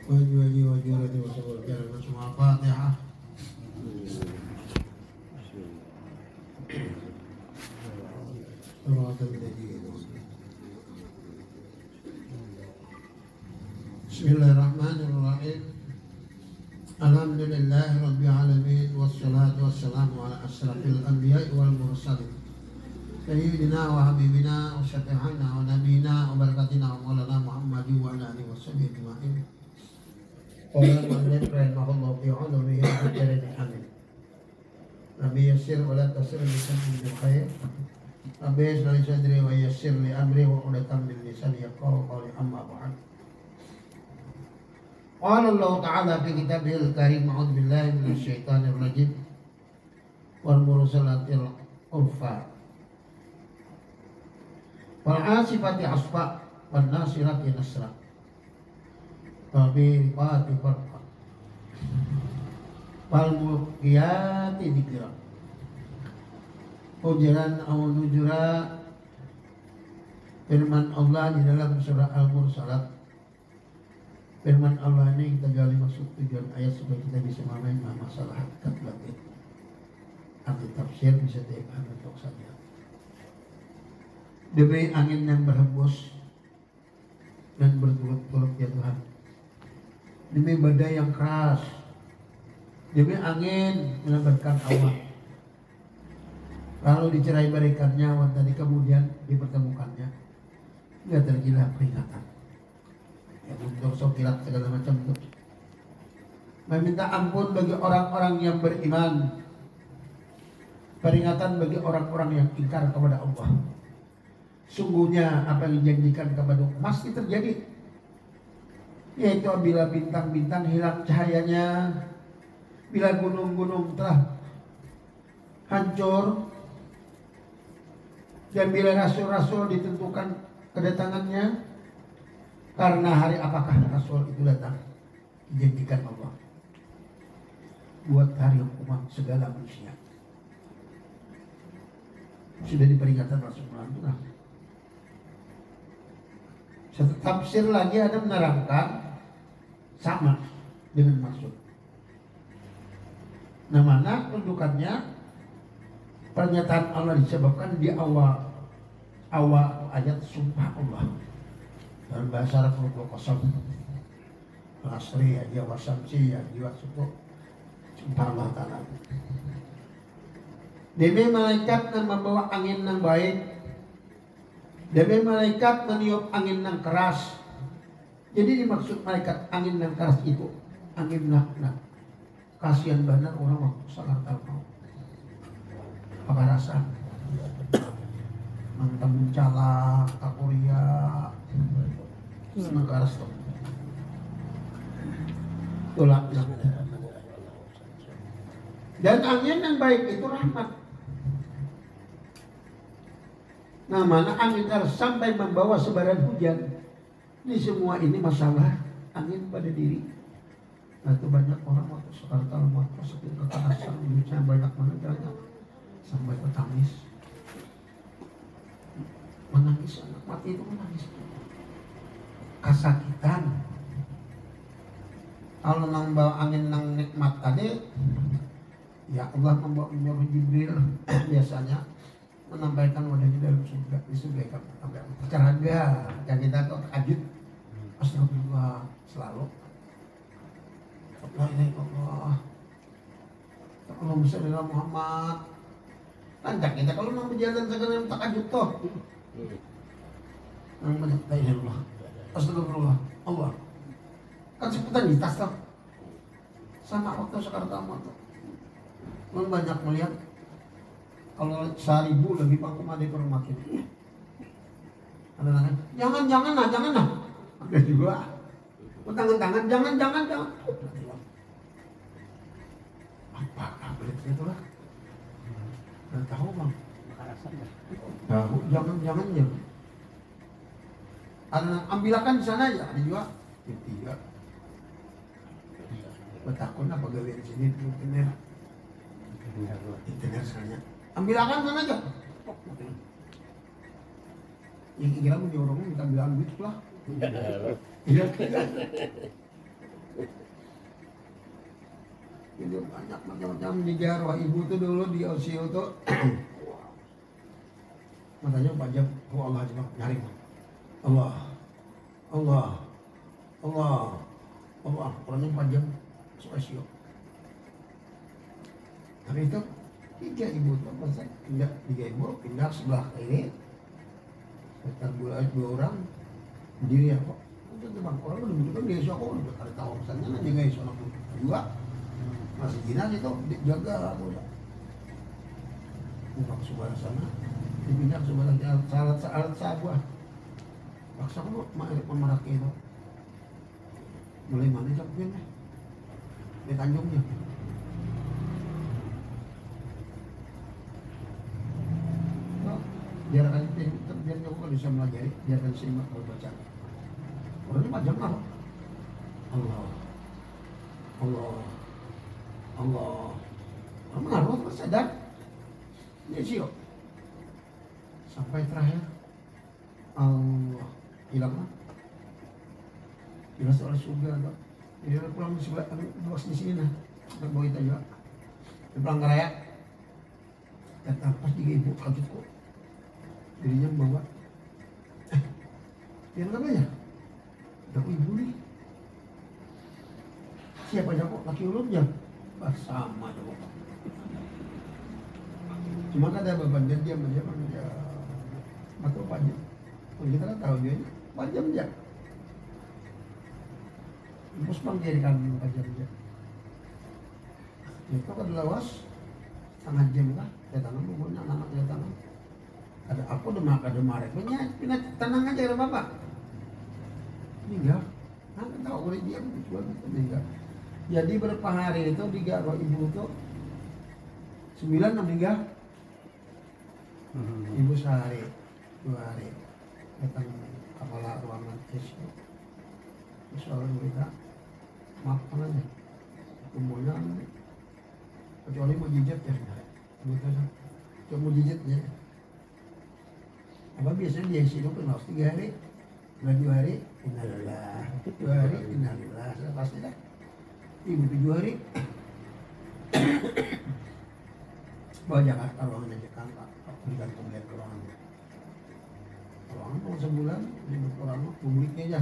Wajib rati wa sabur jalan semua Fatihah. Bismillahirrahmanirrahim. Alhamdulillahi rabbil alamin wassalatu wassalamu ala asyrafil anbiya'i wal mursalin sayyidina wa habibina wa syafi'ina wa nabiyina wa barakatina wa maulana Muhammadin wa ala alihi wa sahbihi ajma'in. Qala al-mu'allif rahimahullah fi 'ulumihi al-jarid hamid. Rabbi yassir wa la tasir li sabili bil khair. Rabbi yassir li sadri wa yassir li amri wa uqdatam min lisani yafqahu qawli amma ba'd. Qala Allah Ta'ala fi kitabihil karim a'udzu billahi minasy syaithanir rajim wal mursalatil urfa wal 'asifati 'asfa wan nasirati nasra wa bi qati farqa wal mulkiyati dzikra ujaran aw nujura. Firman Allah di dalam surah Al-Mursalat. Firman Allah ini kita gali masuk tujuan ayat supaya kita bisa memahami masalah hakikat batin. Arti tafsir bisa dipahami untuk saja. Demi angin yang berhembus dan berturut-turut ya Tuhan. Demi badai yang keras. Demi angin melambatkan awan. Lalu dicerai berikannya awan tadi kemudian dipertemukannya. Tidak tergila peringatan. Ya, untuk sokilat segala macam itu. Meminta ampun bagi orang-orang yang beriman. Peringatan bagi orang-orang yang ingkar kepada Allah. Sungguhnya apa yang dijanjikan kepada pasti terjadi. Yaitu bila bintang-bintang hilang cahayanya, bila gunung-gunung telah hancur, dan bila rasul-rasul ditentukan kedatangannya. Karena hari apakah Rasul itu datang? Dijanjikan Allah buat hari hukuman segala manusia. Sudah diperingatkan Rasulullah itu lah. Satu tafsir lagi ada menerangkan sama dengan maksud. Nah, mana rujukannya? Pernyataan Allah disebabkan di awal ayat sumpah Allah. Dalam bahasa Arab qasam asri ya wasamsi ya jiwa suku sumpah Allah Ta'ala. Demi malaikat yang membawa angin yang baik, demi malaikat meniup angin yang keras. Jadi dimaksud malaikat angin yang keras itu angin laknat. Kasihan benar orang waktu salat tahu apa rasa mantap mencala kakuria senang keras tuh tulak. Dan angin yang baik itu rahmat. Nah, mana angin keras sampai membawa sebaran hujan. Ini semua ini masalah angin pada diri. Nah, itu banyak orang waktu sekarang kalau waktu sakit kekerasan duitnya banyak banget sampai ketangis. Menangis anak mati itu menangis. Kasakitan. Kalau membawa angin nang nikmat tadi, ya Allah membawa Jibril biasanya menampilkan wadahnya dalam surga. Di surga sampai ceraga dan kita tuh terkajut. Astagfirullah selalu. La ilaha illallah. Allahumma shalli ala Muhammad. Lancar kita kalau mau berjalan segala terkajut toh. Yang banyak la ilaha illallah. Astagfirullah, Allah. Kan sebutan di tas tuh. Sama waktu sekarang tamat tuh. Banyak melihat kalau 1000 lagi Pak Kumade ke rumah kita. Ada nanya, jangan lah. Ada juga. Tangan, jangan. Apakah berarti itu lah? Nggak tahu bang. Tahu, jangan. Ambilakan di sana aja, ada juga. Tiga. Betakun apa gawe di sini internet. Internet sana. Ambilakan sana aja. Yang kira mau diorongnya minta bilang gitu lah. Iya. Jadi banyak macam-macam di garwa ibu tuh dulu di OSIO tuh. Matanya 4 jam, oh Allah aja nyaring. Allah, Allah, Allah, Allah, orangnya 4 jam OSIO. Tapi itu 3 ibu tuh masa pindah 3 ibu pindah sebelah kiri. Sekitar 2 orang berdiri ya kok. Udah tuh bang, orang udah begitu dia isu aku udah ada tahu misalnya nanti nggak isu anak juga masih jinak itu dijaga aku udah. Bukan sebelah sana, dipindah sebelah alat sabuah. Paksa aku memeraki itu. Mulai mana sampai di Tanjungnya. Biarkan biar aku kalau bisa melajari, biarkan simak baca. Orangnya 4 jam apa? Allah, Allah, Allah. Orang mengaruh terus sadar. Dia siok. Sampai terakhir Allah hilang lah. Jelas oleh surga atau jadi orang pulang di sebelah luas di sini nah. Kita bawa kita juga. Di pulang ke raya. Kata pas 3 ibu kaget kok. Dirinya membawa yang namanya aku ibu nih siapa aja kok laki ulunnya sama coba cuma kan ada beban dia manusia atau panjang kita kan tahu dia panjang aja bos bang jadi kan panjang aja itu kan lawas setengah jam lah saya tangan umurnya anak saya tangan ada aku udah makan udah marek pindah tenang aja ada bapak meninggal nggak tahu boleh dia jual meninggal jadi berapa hari itu di garwa ibu tuh 9 meninggal ibu sehari 2 hari datang kepala ruangan ICU terus orang berita maafkan aja umurnya kecuali mau jijit ya cuma mau jijit ya apa biasanya dia isi itu kan harus 3 hari 2 hari innalillah 2 hari innalillah pasti dah ibu 7 hari bawa Jakarta ruangan aja kan pak berikan pembelian ke ruangan kalau sebulan 5 orang publiknya aja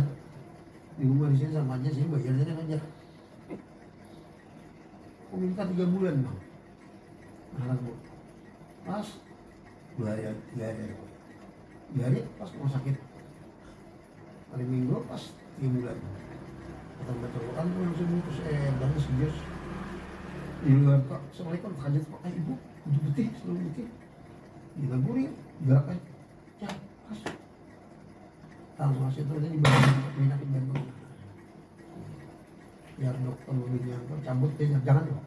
di rumah di sini sama aja sih bayarnya aja aku minta 3 bulan bang nah bu pas 2 hari 3 hari hari pas mau sakit hari Minggu pas 3 bulan datang ke Quran tuh langsung terus bilangnya serius di luar kok assalamualaikum kaget kok ibu udah betih selalu betih dilaburin gerak aja ya pas langsung masih terus dibantu minyak dibantu biar dokter mobilnya cabut dia jangan kok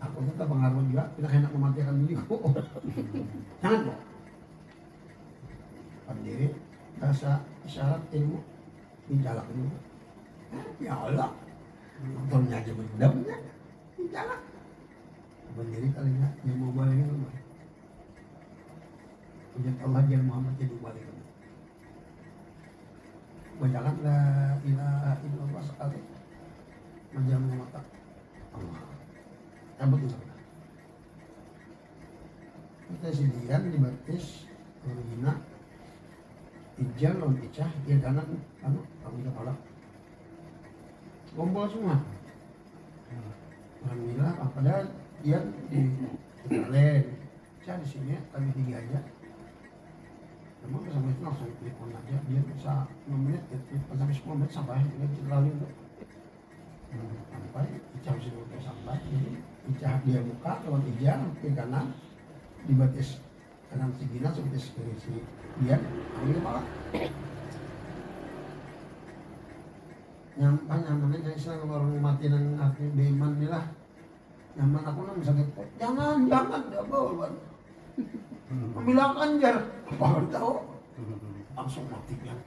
aku tetap pengaruh juga kita enak mematikan diri kok jangan kok pendiri bahasa isyarat ilmu dijalak dulu ya Allah nontonnya aja berdamnya dijalak pendiri kalinya yang mau balik itu Hujat Allah yang Muhammad jadi balik bacakan la ilaha illallah sekali menjamu mata Allah cabut itu kita sendirian dibaptis menghina Ijal lawan Icah, dia kanan, kamu kepala gombol semua alhamdulillah, padahal dia di Kalen saya di sini, kami 3 aja memang sampai itu langsung telepon aja dia bisa 5 menit, sampai 10 menit sampai dia terlalu sampai Icah bisa sampai jadi Icah dia buka lawan Ijal ke kanan dibatis kanan segina sampai kiri si dia ambil kepala nyaman yang istilah orang mati nang arti beman ni lah nyaman aku nang sakit jangan dia bawa membilangkan jar apa tahu langsung mati kan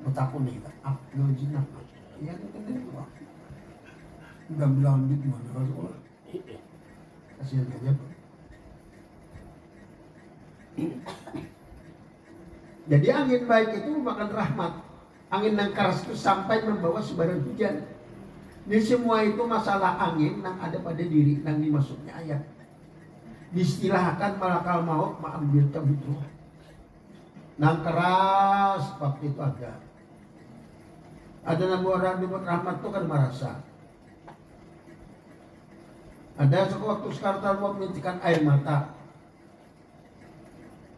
betakun nih kita abdul jinnah iya itu kan dia udah bilang di mana Rasulullah kasihan aja jadi angin baik itu makan rahmat Angin yang keras itu sampai membawa sebaran hujan. Ini semua itu masalah angin yang ada pada diri yang dimaksudnya ayat. Distilahkan malakal maut mengambil kebutuhan. Nang keras waktu itu ada. Ada nabi orang dibuat rahmat itu kan merasa. Ada sewaktu sekarang mau menitikkan air mata.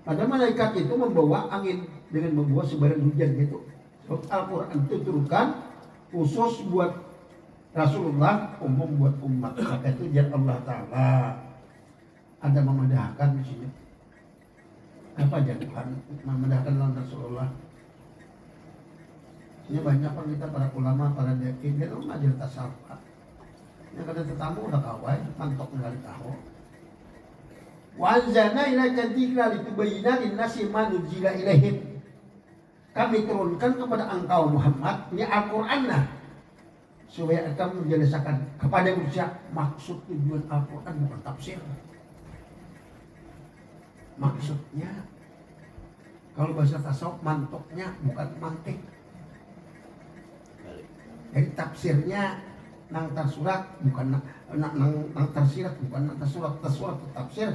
Ada malaikat itu membawa angin dengan membawa sebaran hujan gitu. Al-Quran itu turunkan khusus buat Rasulullah, umum buat umat. Maka itu jar Allah Ta'ala ada memedahkan di sini. Apa Tuhan memedahkan lawan Rasulullah? Ini banyak kan kita para ulama, para dakin, dia ngajar tasawuf. Yang kada tetamu udah kawai, mantok ngali tahu. Wa anzalna ilaika dzikra litubayyana lin-nasi ma nuzila ilaihim. Kami turunkan kepada engkau Muhammad ini Al-Quran supaya engkau menjelaskan kepada manusia maksud tujuan Al-Quran bukan tafsir. Maksudnya kalau bahasa tasawuf mantoknya bukan mantik. Jadi tafsirnya nang tersurat bukan nang tersirat bukan nang tersurat tafsir.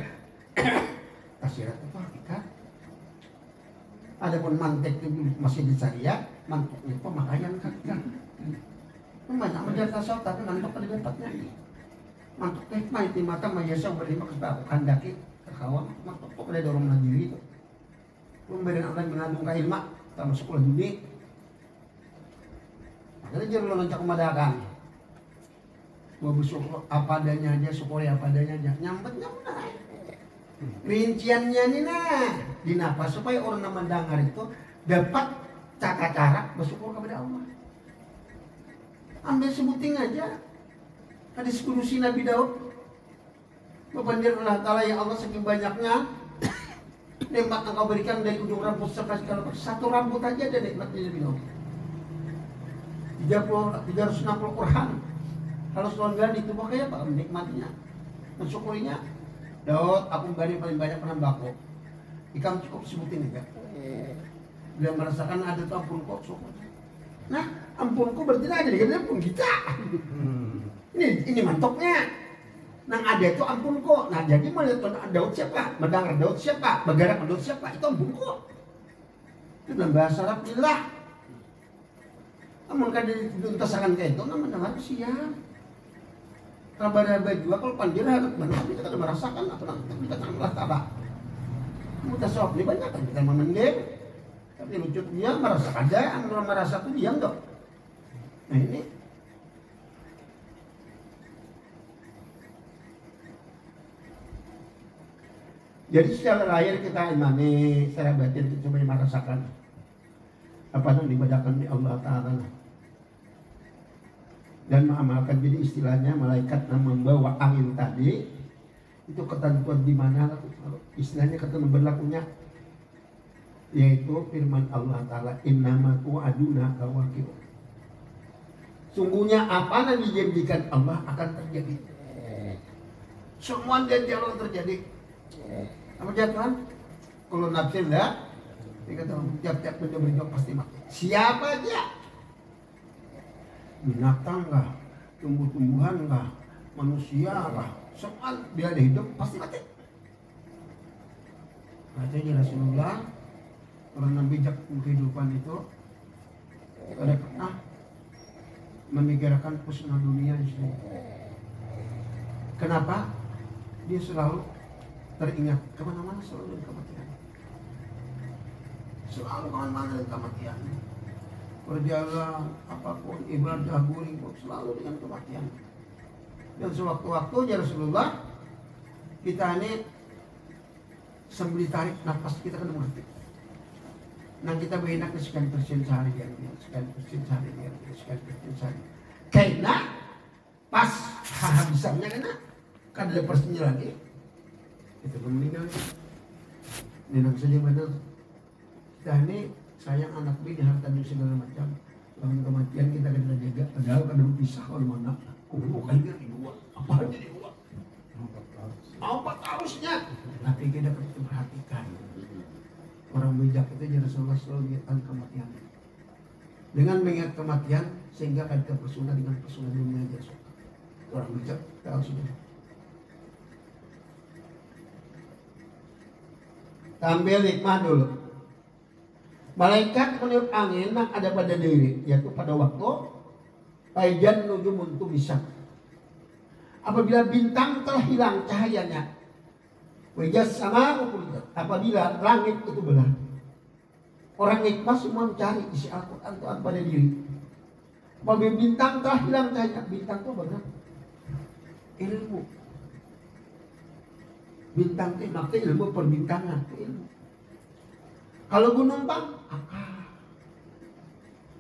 Tersirat itu hakikat. Adapun mantek itu masih dicari mantuknya pemakaian kakak. Banyak menjadi tasawuf tapi mantuk pada dapatnya. Mantuk teh mai di mata mayasa berlima kesebab kandaki terkawang mantuk kok pada dorong diri itu. Pemberian Allah mengandung ilmu sama sekolah dunia. Jadi jangan loncak kemadakan. Gua besok apa adanya aja, syukuri apa adanya aja. Nyambetnya benar. Rinciannya nih di nafas supaya orang yang mendengar itu dapat cara bersyukur kepada Allah. Ambil sebuting aja hadis kudusi Nabi Daud. Bebandir Allah Ta'ala ya Allah saking banyaknya nikmat yang kau berikan dari ujung rambut sampai segala satu rambut aja ada nikmatnya Nabi Daud. 360 Quran. Kalau selanggar itu makanya apa menikmatinya, mensyukurinya. Daud, aku paling banyak penambahku. Ikam cukup sebutin enggak? Dia merasakan ada tuh ampun kok syukur. Nah, ampunku berarti ada di ampun kita. Ini mantoknya. Nang ada itu ampunku. Nah, jadi melihat Daud siapa? Mendengar Daud siapa? Bergerak Daud siapa? Itu ampunku. Itu dalam bahasa Arab ilah. Namun kada dituntasakan kayak itu namanya manusia. Kabar juga kalau pandir harus benar kita kan merasakan atau nanti kita kan merasa mudah soal ini banyak kan kita memending tapi lucu dia merasa ada yang merasa tuh diam dong. Nah ini jadi secara lahir kita imani, secara batin kita cuma merasakan apa yang dibedakan di Allah Ta'ala dan mengamalkan. Jadi istilahnya malaikat yang membawa angin tadi itu ketentuan di mana istilahnya ketentuan berlakunya yaitu firman Allah Ta'ala innama tu'aduna lawaqi'. Sungguhnya apa yang dijanjikan Allah akan terjadi. Semua janji Allah terjadi. Apa jatuhan? Kalau nafsir dah dia kata tiap-tiap benda berjawab pasti mati. Siapa dia? Binatang kah, tumbuh-tumbuhan kah, manusia kah, semua dia ada hidup pasti mati. Katanya Rasulullah orang yang bijak kehidupan itu ada pernah memikirkan pusna dunia di sini. Kenapa? Dia selalu teringat kemana-mana selalu dengan kematian. Selalu kemana-mana dengan kematian. Berjalan apapun ibadah guling selalu dengan kematian. Dan sewaktu-waktu ya Rasulullah kita ini sambil ditarik nafas kita kan mati. Nah kita berenak sekian persen sehari sekian persen sehari. Karena pas habisannya kan ada persennya lagi itu meninggal. Memang saja benar. Kita ini sayang anak bini harta dan segala macam. Dalam kematian kita kena jaga. Padahal kadang pisah kalau mana. Kayaknya dua. Apa aja dua. Apa harusnya? Tapi kita perlu perhatikan. Orang bijak itu jadi Rasulullah selalu ingatkan kematian. dengan mengingat kematian sehingga akan terpesona dengan pesona dunia jasa. Orang bijak tahu sudah. Ambil hikmah dulu. Malaikat meniup angin yang ada pada diri, yaitu pada waktu Aijan nujum untuk bisa. Apabila bintang telah hilang cahayanya, wajas sama apabila langit itu belah. Orang hikmah semua mencari isi Al-Quran itu pada diri. Apabila bintang telah hilang cahayanya, bintang itu benar. Ilmu. Bintang itu maksudnya ilmu perbintangan itu ilmu. Kalau gunung bang, akal.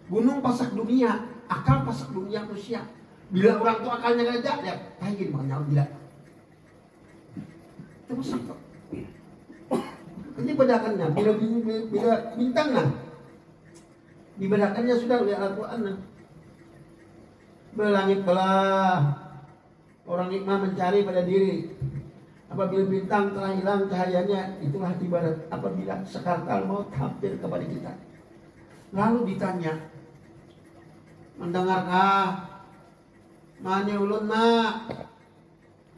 Gunung pasak dunia, akal pasak dunia manusia. Bila orang tua akalnya nggak ada, ya kayak gini makanya gila. Itu pasak kok. Ini bedakannya, bila bintang lah. Dibedakannya sudah oleh Al-Quran. Berlangit belah, orang hikmah mencari pada diri. Apabila bintang telah hilang cahayanya, itulah ibarat apabila sekakal maut hampir kepada kita. Lalu ditanya, mendengarkah? Mani ulun mak,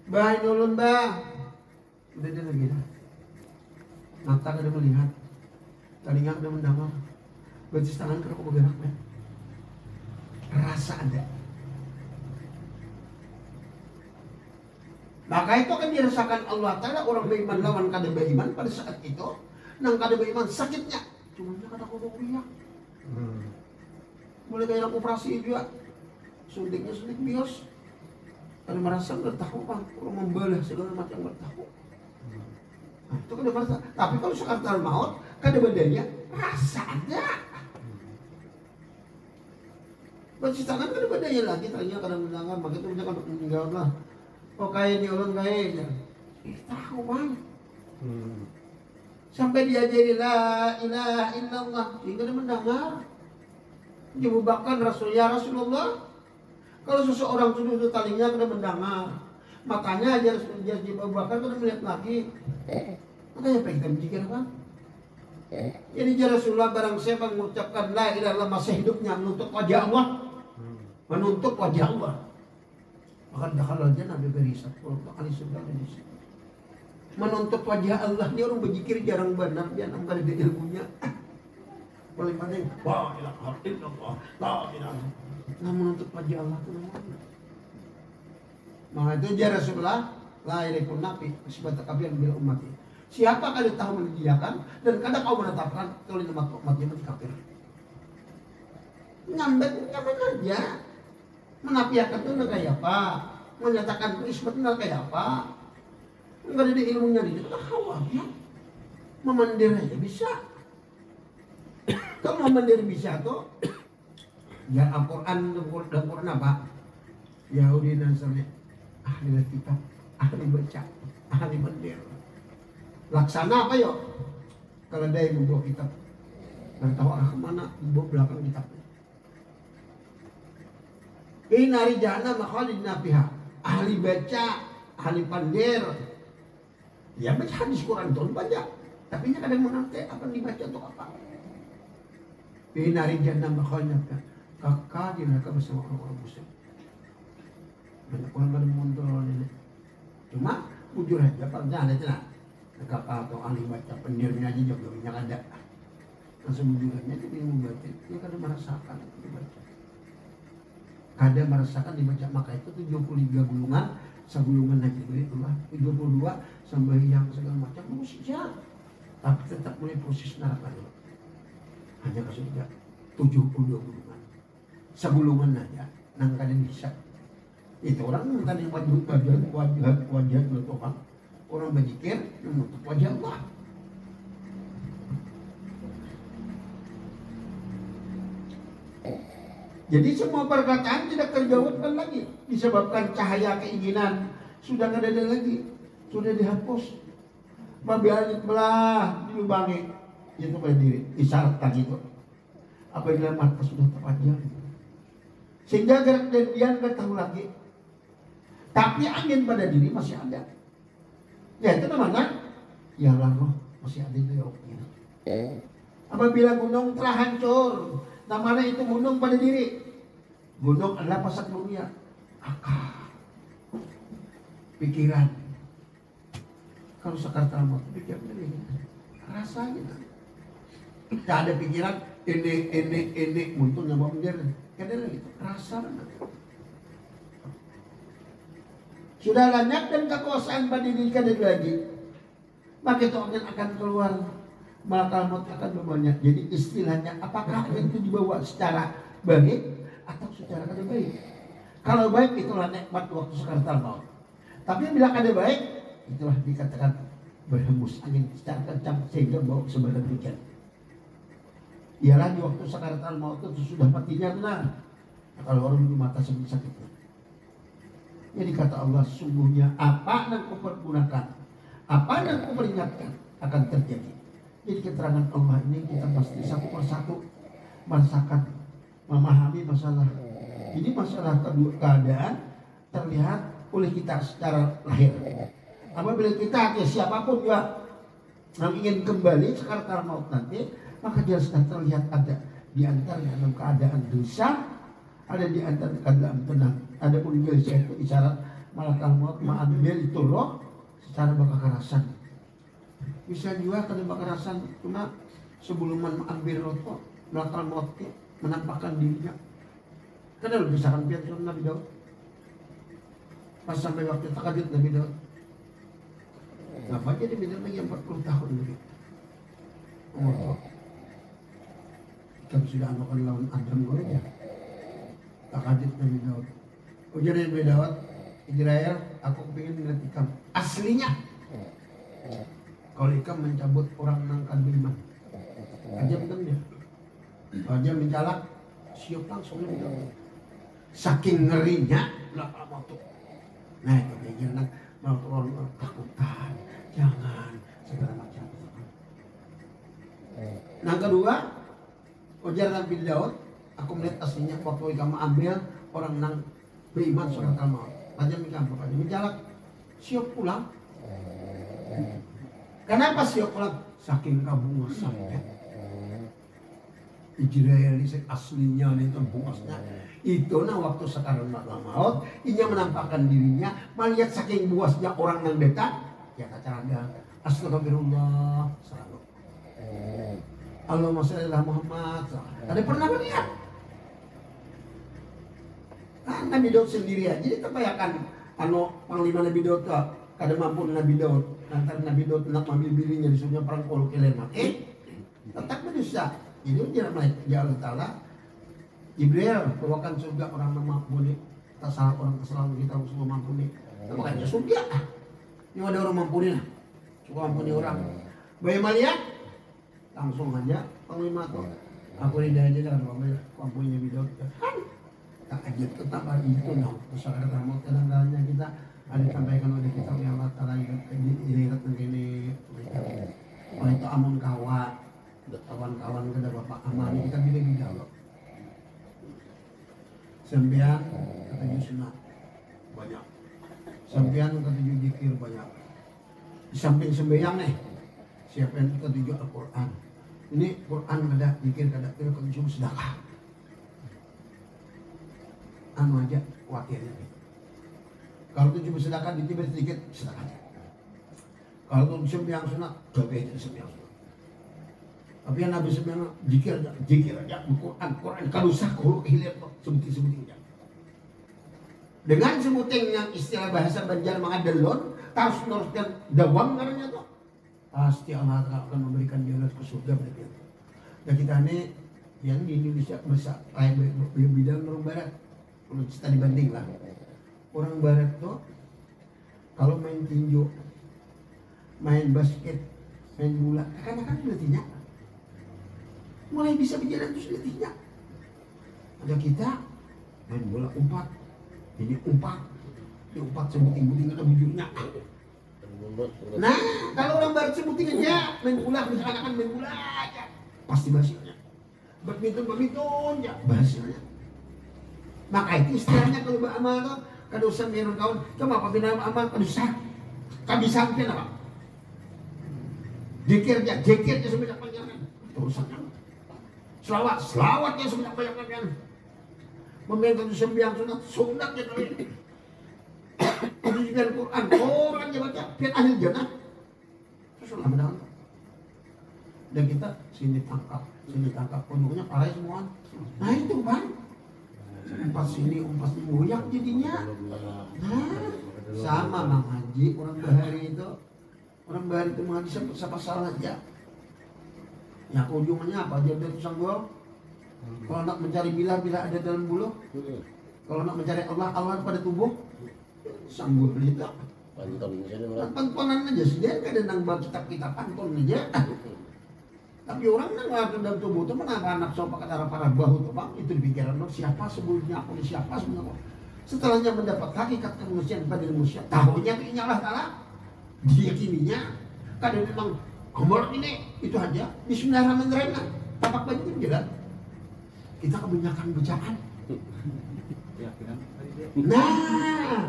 bahin ulun bah. Udah dia lagi dah. Mata kada melihat, telinga kada mendengar, betis tangan kada bergerak. Rasa ada. Maka itu akan dirasakan Allah Ta'ala orang beriman lawan kada beriman pada saat itu. Nang kada beriman sakitnya, cuma dia kada kodok riak. Mulai kayak operasi juga, suntiknya suntik bios. Kada merasa bertahu bang, orang membelah segala macam bertahu. Nah, itu kada merasa. Tapi kalau sakaratul maut, kada bedanya rasa ada. Bercitangan kada bedanya lagi, tanya kada mendengar, maka itu kada meninggal lah. Oh kaya ni ulun kaya tahu bang. Sampai diajari la ilaha illallah sehingga dia mendengar. Dibubakan Rasul ya Rasulullah. Kalau seseorang sudah talingnya kena mendengar, makanya ajar dibubakan kena melihat lagi. Makanya apa kita mikir bang? Jadi ya Rasulullah barang siapa mengucapkan la ilaha illallah masa hidupnya menuntut wajah Allah, menuntut wajah Allah. Maka dakhalal jannah bighairi hisab. Kali surga Indonesia. Menuntut wajah Allah, dia orang berzikir jarang benar, dia nang kada ada ilmunya. Paling paling la ilaha illallah, la ilaha. Nah menuntut wajah Allah itu mana? Maka itu dia Rasulullah la ilaha nabi sebatas kabian bil umat. Siapa kada tahu menyediakan dan kada kau menetapkan kalau umatnya mati kafir. Nyambet nyaman aja. Menafikan itu kayak apa? Menyatakan itu isbat itu kayak apa? Enggak ada ilmunya di situ. Tahu aja. Memandir aja bisa. Kalau memandir bisa tuh, ya Al-Quran apa? Yahudi dan Nasrani ahli kitab, ahli baca, ahli mandir. Laksana apa yuk? Kalau dia membawa kitab, dan tahu arah kemana, membawa belakang kitab. Ini nari jana makhlid nafiha, ahli baca, ahli pandir. Ya baca hadis Quran tuh baca, tapi nya kadang mengerti apa yang dibaca untuk apa. Ini nari jana makhlid nafiha, kakak di neraka bersama orang-orang muslim. Banyak orang pada mundur ini. Cuma bujur aja, pernah ada cina. Kakak atau ahli baca pendirnya aja jauh-jauhnya ada. Langsung bujur aja, jadi membaca, dia kadang merasakan dibaca. Kada merasakan dibaca, maka itu 73 gulungan, segulungan haji itulah 72 sembahyang segala macam manusia, tapi tetap mulai proses neraka dulu. Hanya maksudnya 72 gulungan, segulungan aja, nang kada bisa. Itu orang minta yang wajah Tuhan, orang berzikir menutup wajah Allah. Jadi semua perkataan tidak terjawabkan lagi disebabkan cahaya keinginan sudah tidak ada lagi, sudah dihapus. Babianit belah dilubangi itu pada diri isyarat tadi itu. Apabila mata sudah terpajang, sehingga gerak dan diam tidak tahu lagi. Tapi angin pada diri masih ada. Ya itu namanya ya Allah masih ada di dalamnya. Apabila gunung telah hancur, Namanya itu gunung pada diri. Gunung adalah pasat dunia. Akal, pikiran. Kalau sekarang mau pikir ini, rasanya. Tak ada pikiran ini muntun yang mau mendir. Kadang itu rasanya. Sudah banyak dan kekuasaan pada diri kalian lagi, maka itu akan keluar. Malakal maut akan berbanyak. Jadi istilahnya, apakah itu dibawa secara baik atau secara kada baik? Kalau baik itulah nikmat waktu sakaratul maut. Tapi bila kada baik, itulah dikatakan berhembus angin secara kencang sehingga bawa sebadan hujan. Ialah di waktu sakaratul maut itu sudah matinya benar. Kalau orang di mata sakit. Jadi kata Allah, sungguhnya apa yang kau pergunakan, apa yang kau peringatkan akan terjadi. Jadi keterangan Allah ini kita pasti satu persatu merasakan, memahami masalah. Ini masalah keadaan terlihat oleh kita secara lahir. Apabila kita siapapun juga yang ingin kembali sakaratul maut nanti, maka dia sudah terlihat ada di antara dalam keadaan dosa, ada di antara keadaan tenang. Ada pun dia itu isyarat malakal maut mengambil itu roh secara kekerasan. Bisa juga kena kekerasan, cuma sebelum mengambil roh malakal maut menampakkan dirinya. Karena lu misalkan biar Nabi Daud pas sampai waktu takadut Nabi Daud, ngapa jadi beda lagi 40 tahun begitu. Kan sudah anak lawan Adam ya. Takadut Nabi Daud. Ujar Nabi Daud, Israel, aku pengen ngeliat ikam aslinya. Kalau ikam mencabut orang nangkan beriman, aja betul dia. Aja mencalak, siap langsung Nabi Daud. Saking ngerinya, lah waktu. Nah itu dia jangan mau orang takutan, jangan segala macam. Nah kedua, ujar Nabi Daud, aku melihat aslinya waktu kamu ambil orang nang beriman sakaratul maut. Aja mikam, aja mencalak, siap pulang. Kenapa siap pulang? Saking kabung sampai. Israel ini aslinya itu buasnya. Itu nah waktu sekarang maut, inya menampakkan dirinya, melihat saking buasnya orang yang beta, ya kata anda, astagfirullah, selalu. Allahumma sholli ala Muhammad. Ada pernah melihat? Nabi Daud sendirian. Jadi terbayangkan, panglima Nabi Daud kada mampu Nabi Daud. Nanti Nabi Daud nak ambil dirinya disuruhnya perang kol kelema. Tetap manusia. Jadi dia Allah Ta'ala Jibril bawakan surga orang mampuni. Tak salah orang kesalahan kita semua mampuni. Makanya surga. Ini ada orang mampuni lah. Suka mampuni orang. Bayi melihat langsung aja panglima tuh. Aku ini aja jangan mampuni Nabi Daud. Tak aja tetap hari itu sakaratul maut kadang-kadangnya kita ada sampaikan oleh kita yang Allah Ta'ala dilihat begini. Oleh itu amun kawan-kawan kada bapak aman kita bila loh. Sembian ketujuh sunat banyak. Sembian ketujuh zikir banyak. Di samping sembian siapa yang ketujuh Al-Quran. Ini Quran kada zikir kada ketujuh sedekah. Anu aja khawatirnya gitu. Kalau itu cuma sedekah ditibet sedikit sedekah aja. Kalau itu sembiang sunat jaga itu sembiang sunat. Tapi yang Nabi sembiang zikir aja Quran kalau sah kalau hilir sebuting aja. Dengan sebuting yang istilah bahasa Banjar mengadelon terus dan dawam karena tuh pasti Allah akan memberikan jalan ke surga pada dia. Dan kita ini yang di Indonesia besar bidang orang barat. Kalau kita dibanding lah orang barat tuh kalau main tinju, main basket, main bola, kan sudah tinjak, mulai bisa berjalan itu sudah tinjak. Ada kita main bola umpat, jadi umpat sebuting-buting ada bujurnya. Nah kalau orang barat sebuting aja main bola, misalkan main bola aja, pasti hasilnya. Badminton ya hasilnya. Maka itu istilahnya kalau beramal tuh kada usah mirun kawan. Coba apa bina amal kada usah. Kabisang pian apa? Jekir sebanyak panjangan. Urusannya. selawatnya sebanyak-banyaknya. Memegang sembiang sunatnya kali. Ujian Quran, orang yang baca, biar ahli jannah. Terus menang. Dan kita sini tangkap, punduknya parai semua. Nah itu bang, umpas sini, umpas goyak jadinya. Nah, sama Mang Haji, orang Bahari itu mengaji siapa salah aja. Ya ujungnya apa? Dia dari sanggul. Kalau nak mencari bila ada dalam bulu. Kalau nak mencari Allah pada tubuh. Sanggul itu. Pantonan aja sih dia kan nang baca kitab panton aja. Tapi orang nang ada dalam tubuh itu mana anak sopak kata para bahu tuh bang itu pikiran lo siapa sebelumnya aku siapa sebenarnya. Setelahnya mendapat hakikat kemanusiaan pada manusia, tahunya ini Allah Taala, diyakininya kadang memang nomor ini itu aja. Bismillahirrahmanirrahim. Tapak baju kan jalan. Kita kebanyakan bacaan. Nah,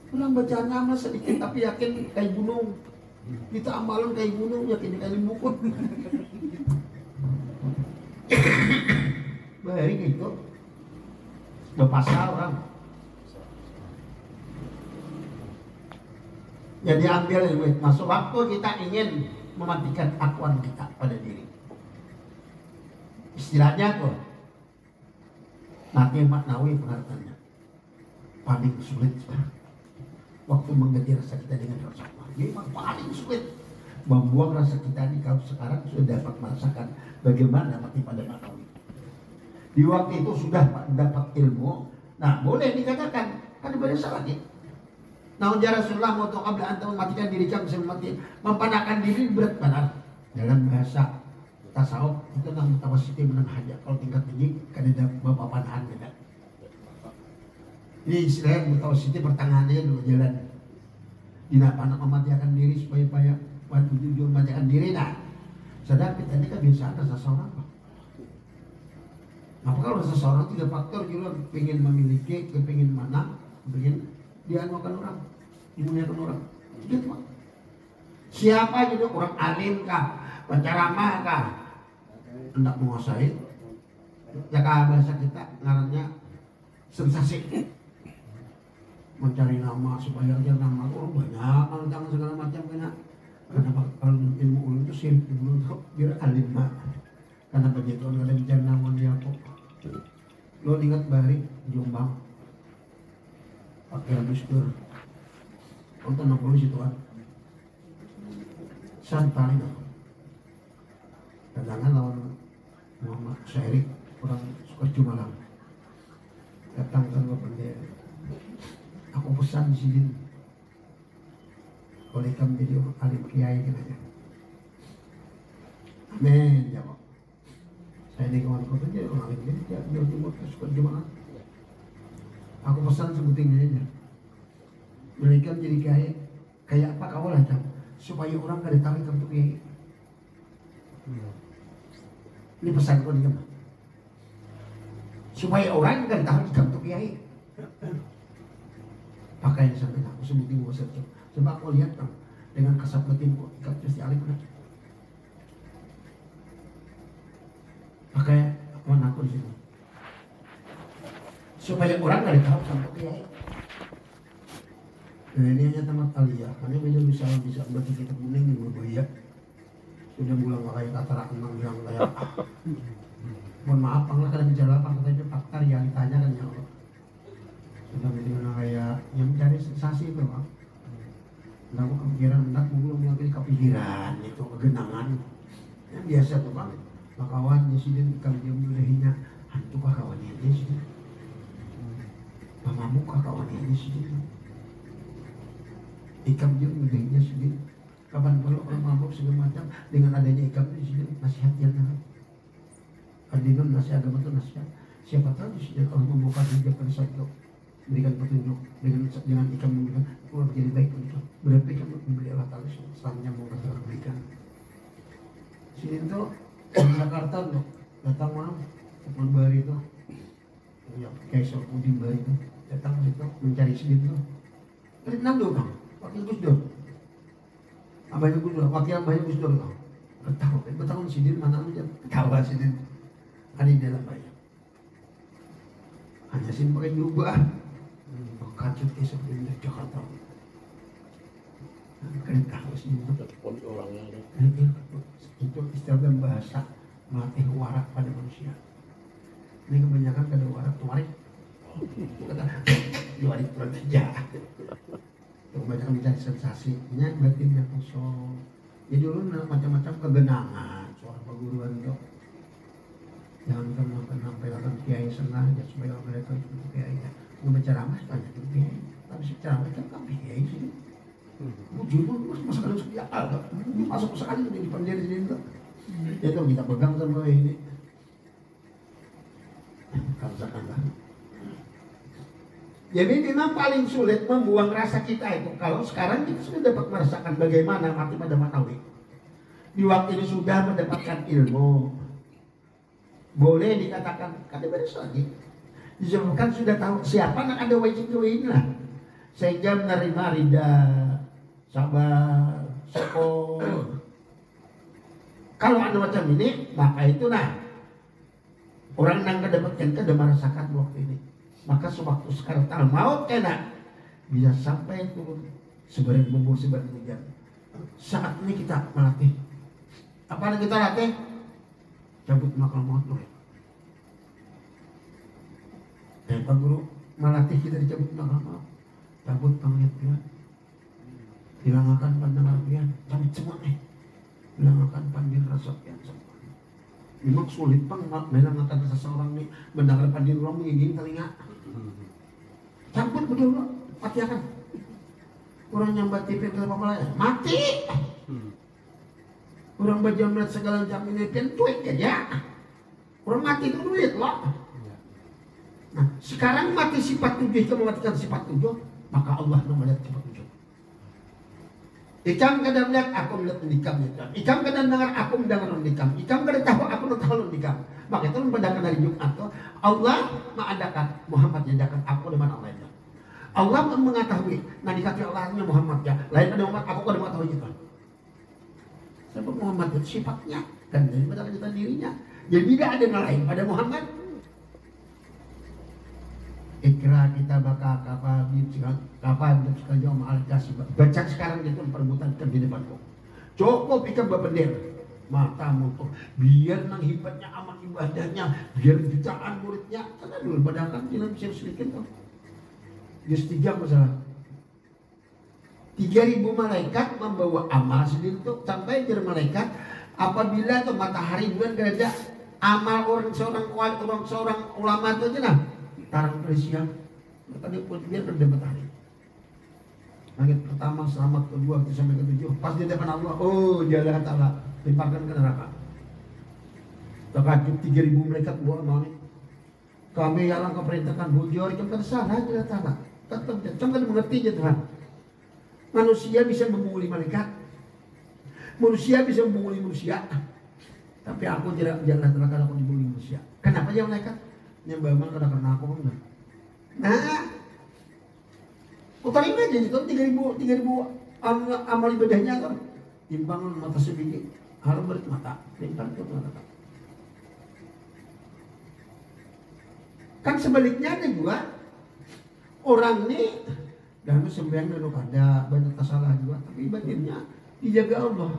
orang bacaan nama sedikit tapi yakin kayak gunung. Kita amalan kayak gunung yakin kayak bukut. Baik itu. Berpasal orang. Jadi ambil ilmu masuk waktu kita ingin mematikan akuan kita pada diri. Istilahnya tuh mati maknawi pengertiannya paling sulit waktu mengganti rasa kita dengan rasa Allah. Ini paling sulit membuang rasa kita ini. Kalau sekarang sudah dapat merasakan bagaimana mati pada maknawi. Di waktu itu sudah dapat ilmu, nah boleh dikatakan kan berdosa lagi. Nah ujar Rasulullah mau qabla anta mematikan diri kamu sebelum mati, mempanahkan diri berat benar. Dalam bahasa tasawuf itu namanya tawasiti menang hajat. Kalau tingkat tinggi kan ada bapak panahan beda. Ini istilahnya tawasiti pertengahannya dua jalan. Dina panah mematikan diri supaya waktu tujuan mematikan diri. Nah sedang kita ini kebiasaan rasa seorang. Apa kalau seseorang tiga faktor juga pengen memiliki, kepingin menang, pengen dianuakan orang, dimuliakan orang. Gitu Pak. Siapa juga orang alim kah, penceramah kah, hendak menguasai. Jaga bahasa kita ngarannya sensasi. Mencari nama supaya dia nama orang banyak, tentang segala macam karena kalau ilmu ulun itu sih ilmu itu biar alim mah. Karena begitu ada bicara nama dia kok. Lo ingat Bari Jombang pakai Gus Dur untuk 60 situ kan santai dong dagangan lawan Muhammad Syairik orang suka Jumalang datang ke bendera aku pesan di sini oleh kamu jadi alim kiai kan aja amin ya Pak. Saya di kawan kota aja orang ini dia timur suka Jumalan. Aku pesan sebutin aja. Mereka jadi kayak apa kau lah supaya orang gak ditarik untuk kiai. Ini pesan kau nih supaya orang gak ditarik untuk kiai. Pakai sampai aku sebutin gua saja. Coba aku lihat kan dengan kasat batin kok ikat pasti alim kan. Pakai mana aku di sini supaya orang nggak ditahu sampai kiai. Nah ini hanya tamat aliyah, hanya bisa baca kitab kuning di Burbaya. Sudah mulai kayak kata enam yang kayak mohon maaf, panglah kada bicara apa katanya fakta yang ditanya kan ya Allah. Sudah menjadi kayak yang mencari sensasi itu Pak. Nah aku kepikiran, hendak belum lagi kepikiran itu kegenangan. Yang biasa tuh Pak. Kawan Presiden kalau dia mulahinya hantu kawannya Presiden, mamamu kawannya Presiden, ikam dia mulahinya Presiden. Kapan kalau orang mabuk segala macam dengan adanya ikam Presiden nasihat yang naik. Adinun nasihat agama itu nasihat. Siapa tahu Presiden kalau membuka hijab pada saat itu berikan petunjuk dengan ikam memberikan orang jadi baik untuk berapa ikam memberi Allah Taala selamanya mau berikan. Presiden itu di Jakarta loh, datang malam teman Bari itu, ya kayak Sarpudin Bari itu, datang situ mencari sedih tuh. Ada enam dong, wakil Gus Dur, abahnya Gus Dur, wakil abahnya Gus Dur tuh, Betahun sidin mana aja tawa sidin. Ani dalam bayang. Hanya sin pakai jubah. Kacut esok di Jakarta. Kereta harus pun orangnya itu istilah bahasa melatih warak pada manusia. Ini kebanyakan kada warak tuarik. Kata tuarik kerja. Kebanyakan mencari sensasinya batinnya kosong. Jadi dulu macam-macam kegenangan soal perguruan itu. Jangan menampilkan kiai senang ya supaya mereka itu kiai. Membaca ceramah banyak kiai. Tapi ceramah kan kiai sih. Jujur masuk sekali akal, masuk sekali di pendiri sini tuh. Itu kita pegang sama ini. Katakanlah. Jadi memang paling sulit membuang rasa kita itu. Kalau sekarang kita sudah dapat merasakan bagaimana mati pada matawi. Di waktu ini sudah mendapatkan ilmu. Boleh dikatakan kada beres lagi. Disebutkan sudah tahu siapa yang ada wajib lah. Sehingga menerima rida. Sabar, syukur. Kalau ada macam ini, maka itu orang yang kedapatkan kada merasakan waktu ini. Maka sewaktu sekarang maut kena bisa sampai turun sebaran bubur sebaran hujan. Saat ini kita melatih. Apa yang kita latih? Cabut makal maut. Pak Guru melatih kita dicabut makal maut. Cabut penglihatan. Hilangkan pandangan pian, cabut semua hilangkan pandangan rasa pian semua. Memang sulit pang melangkan seseorang nih mendengar pandangan orang menggiging telinga. Cabut betul mati akan. Orang yang baca TV ke apa ya mati. Orang baca melihat segala jam ini pian cuek aja. Orang mati itu duit loh. Nah sekarang mati sifat tujuh itu mematikan sifat tujuh, maka Allah melihat sifat tujuh. Ikam kadang melihat aku melihat nikam. Ikam kadang dengar aku mendengar nikam. Ikam kadang tahu aku tahu nikam. Maka itu membedakan dari Jumat itu Allah mengadakan Muhammad jadikan aku dengan Allah itu. Allah mengetahui. Nah dikatakan Allahnya Muhammad ya. Lain pada Muhammad aku kada mengetahui itu. Sebab Muhammad itu sifatnya dan daripada kita dirinya. Jadi tidak ada yang lain pada Muhammad. Ikra kita bakal kapan sekali jauh al-kasih baca sekarang itu perebutan di depanku. Cukup ikan berbender mata mutu biar nang hebatnya amal ibadahnya biar jutaan muridnya karena dulu badangkan tidak bisa sedikit tuh. Just 3 masalah 3.000 malaikat membawa amal sendiri tuh sampai jadi malaikat apabila tuh matahari bulan kerja amal orang seorang ulama itu aja nah tarang perisian tadi pun biar berdebat hari langit pertama selamat kedua sampai ke-7 pas di depan Allah oh dia lihat Allah limparkan ke neraka terkajut 3.000 malaikat bawa amal kami yang kau perintahkan bujur jam salah dia tanah tetap jangan mengerti aja Tuhan manusia bisa memunguli malaikat manusia bisa memunguli manusia tapi aku tidak jangan neraka aku dibuli manusia kenapa ya malaikat nyambangan karena aku enggak. Nah, utangin aja itu 3.000 amal ibadahnya kan. Timbang mata sebiji, harus berit mata, timbang ke mata. Kan sebaliknya ada juga orang nih dan sembahyang dulu ada banyak kesalahan juga, tapi batinnya dijaga Allah.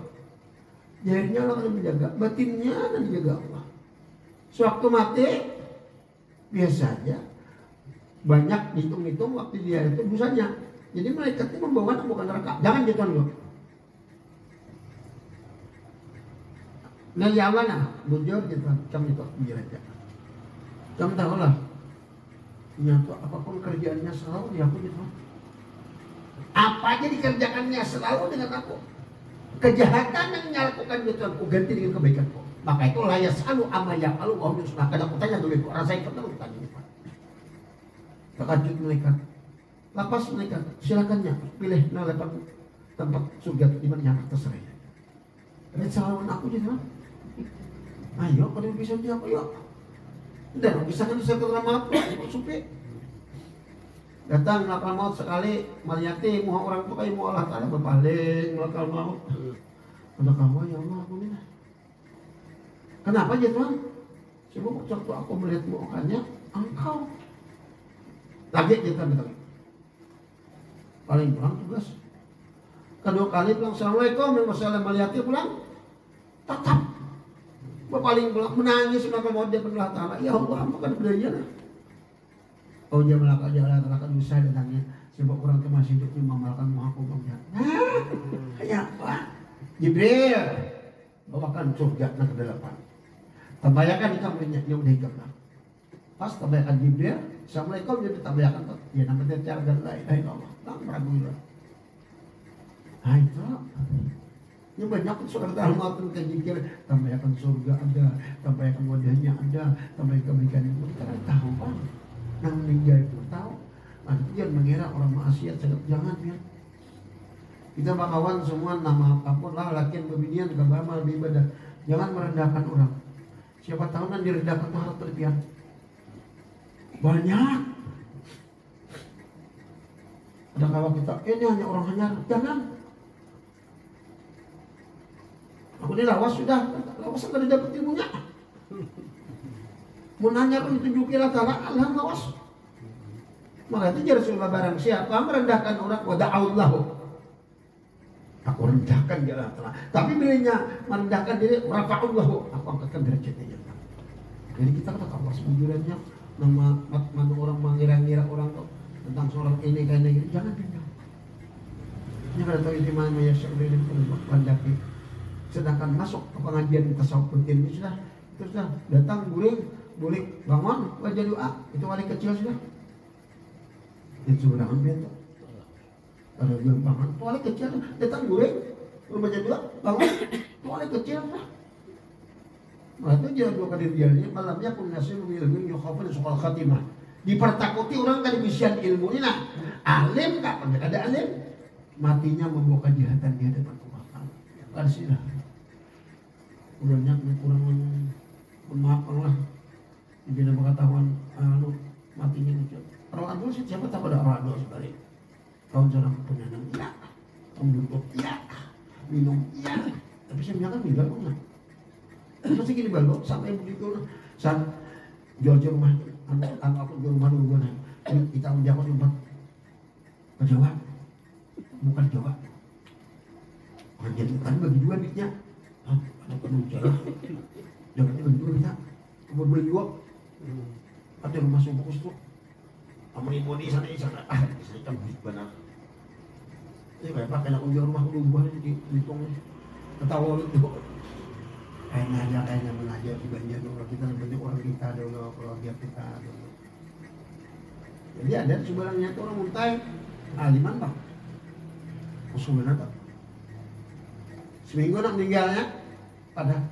Zahirnya Allah akan menjaga, batinnya akan dijaga Allah. Sewaktu mati biasa aja banyak hitung-hitung waktu dia itu busanya jadi malaikat itu membawa bukan neraka jangan gitu loh nah ya mana bujur gitu kamu itu biar aja kamu tahu lah nyatu apapun kerjaannya selalu ya aku gitu apa aja dikerjakannya selalu dengan aku kejahatan yang nyalakukan gitu aku ganti dengan kebaikanku. Maka itu layak selalu amal-yang lalu wahyu sunnah. Kadang aku tanya dulu itu, rasain pernah tanya itu. Terkajut mereka, lapas mereka, silakannya pilih lepas tempat surga di mana yang terserah. Ada salaman aku jadi apa? Ayo, pada bisa dia apa yuk? Udah, bisa kan bisa keteramah apa? Supaya datang nakal maut sekali meliati mau orang tua kayak mau Allah Ta'ala berpaling nakal maut. Ada kamu ya Allah aku ini. Kenapa ya Tuhan? Sebab waktu aku melihat mukanya engkau. Lagi kita betul. Paling pulang tugas. Kedua kali pulang assalamualaikum, yang masalah melihatnya pulang tetap. Paling pulang menangis kenapa mau dia berdoa Ta'ala. Ya Allah, ampun bedanya lah. Oh dia melakukan jalan melakukan dosa datangnya. Sebab orang itu masih hidup mengamalkan muhaku bangsa. Kayak apa? Jibril bawakan surga ke delapan. Tabayakan ikan minyaknya udah ikan. Pas tabayakan Jibril, assalamualaikum jadi tabayakan tuh. Ya namanya tiada dan lain Allah. Tak meragu lah. Nah itu. Ini banyak surga rahmatun ke zikir, tabayakan surga ada, tabayakan wadahnya ada, tabayakan kebaikan itu kita kan tahu kan. Yang meninggal itu tahu. Nah, jangan mengira orang maksiat jangan ya. Kita bakawan semua nama apapun lah, lakin bebinian agama lebih ibadah. Jangan merendahkan orang. Siapa tahu nanti direndahkan itu harus berlebihan. Banyak. Ada kawan kita, ini hanya orang hanya jangan. Aku ini lawas sudah, lawas akan dapat ilmunya. Mau nanya pun ditunjukin Allah lawas. Maka itu Rasulullah barang siapa merendahkan orang, wada'allahu. Aku rendahkan dia Allah. Tapi bilanya merendahkan diri, rafa'allahu. Aku angkatkan derajatnya. Jadi kita kata Allah sebenarnya nama orang mengira-ngira orang tuh tentang seorang ini kayak ini, jangan pindah. Ini pada tahu ini mana ya syai'ulil pendaki. Sedangkan masuk ke pengajian tasawuf ini sudah, itu sudah datang guring, boleh bangun, baca doa, itu wali kecil sudah. Itu sudah ambil tuh. Kalau dia bangun, wali kecil datang guring, baca doa, bangun, wali kecil sudah. Nah itu dia dua kali dialnya malamnya pun nasib ilmu yukhafun soal khatimah. Dipertakuti orang kan bisian ilmu ini nah. Alim tak pernah ada alim. Matinya membawa kejahatan dia depan Tuhan. Kan sih lah. Udahnya kurang maaf lah. Bila pengetahuan matinya itu. Orang dulu sih siapa tak pada orang dulu sebenarnya. Tahun seorang penyandang iya, tahun duduk iya, minum iya. Tapi saya bilang kan tidak pernah. Masih gini balok sampai begitu saat jual rumah anak aku jual rumah dulu nih kita menjawab rumah ke Jawa bukan Jawa jadi kan bagi dua duitnya ada penuh jalan jangan bagi dua kita kemudian beli dua ada rumah subuh itu kamu di sana saya kan benar ini kayak pakai aku jual rumah dulu jadi hitung ketawa itu kayaknya mengajar di Banjar dulu kita banyak orang kita dulu keluarga kita dulu. Jadi ada sebenarnya itu orang muntai aliman bang, usulan apa? Seminggu nak meninggalnya pada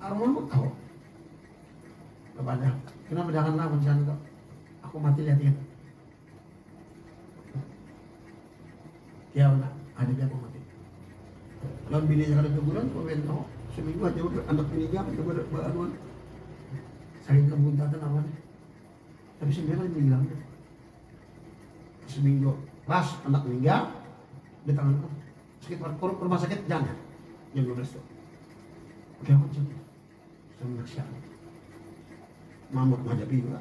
arwah tahu kepada kenapa janganlah mencari kok aku mati lihat ya nak ada dia aku mati lawan bininya kada kebulan kau tahu seminggu aja udah anak meninggal coba beruan saking kebuntatan awalnya tapi sebenarnya meninggal seminggu pas anak meninggal di tangan sekitar rumah sakit jangan jam 12 tuh oke aku coba saya menyaksikan mamut menghadapi juga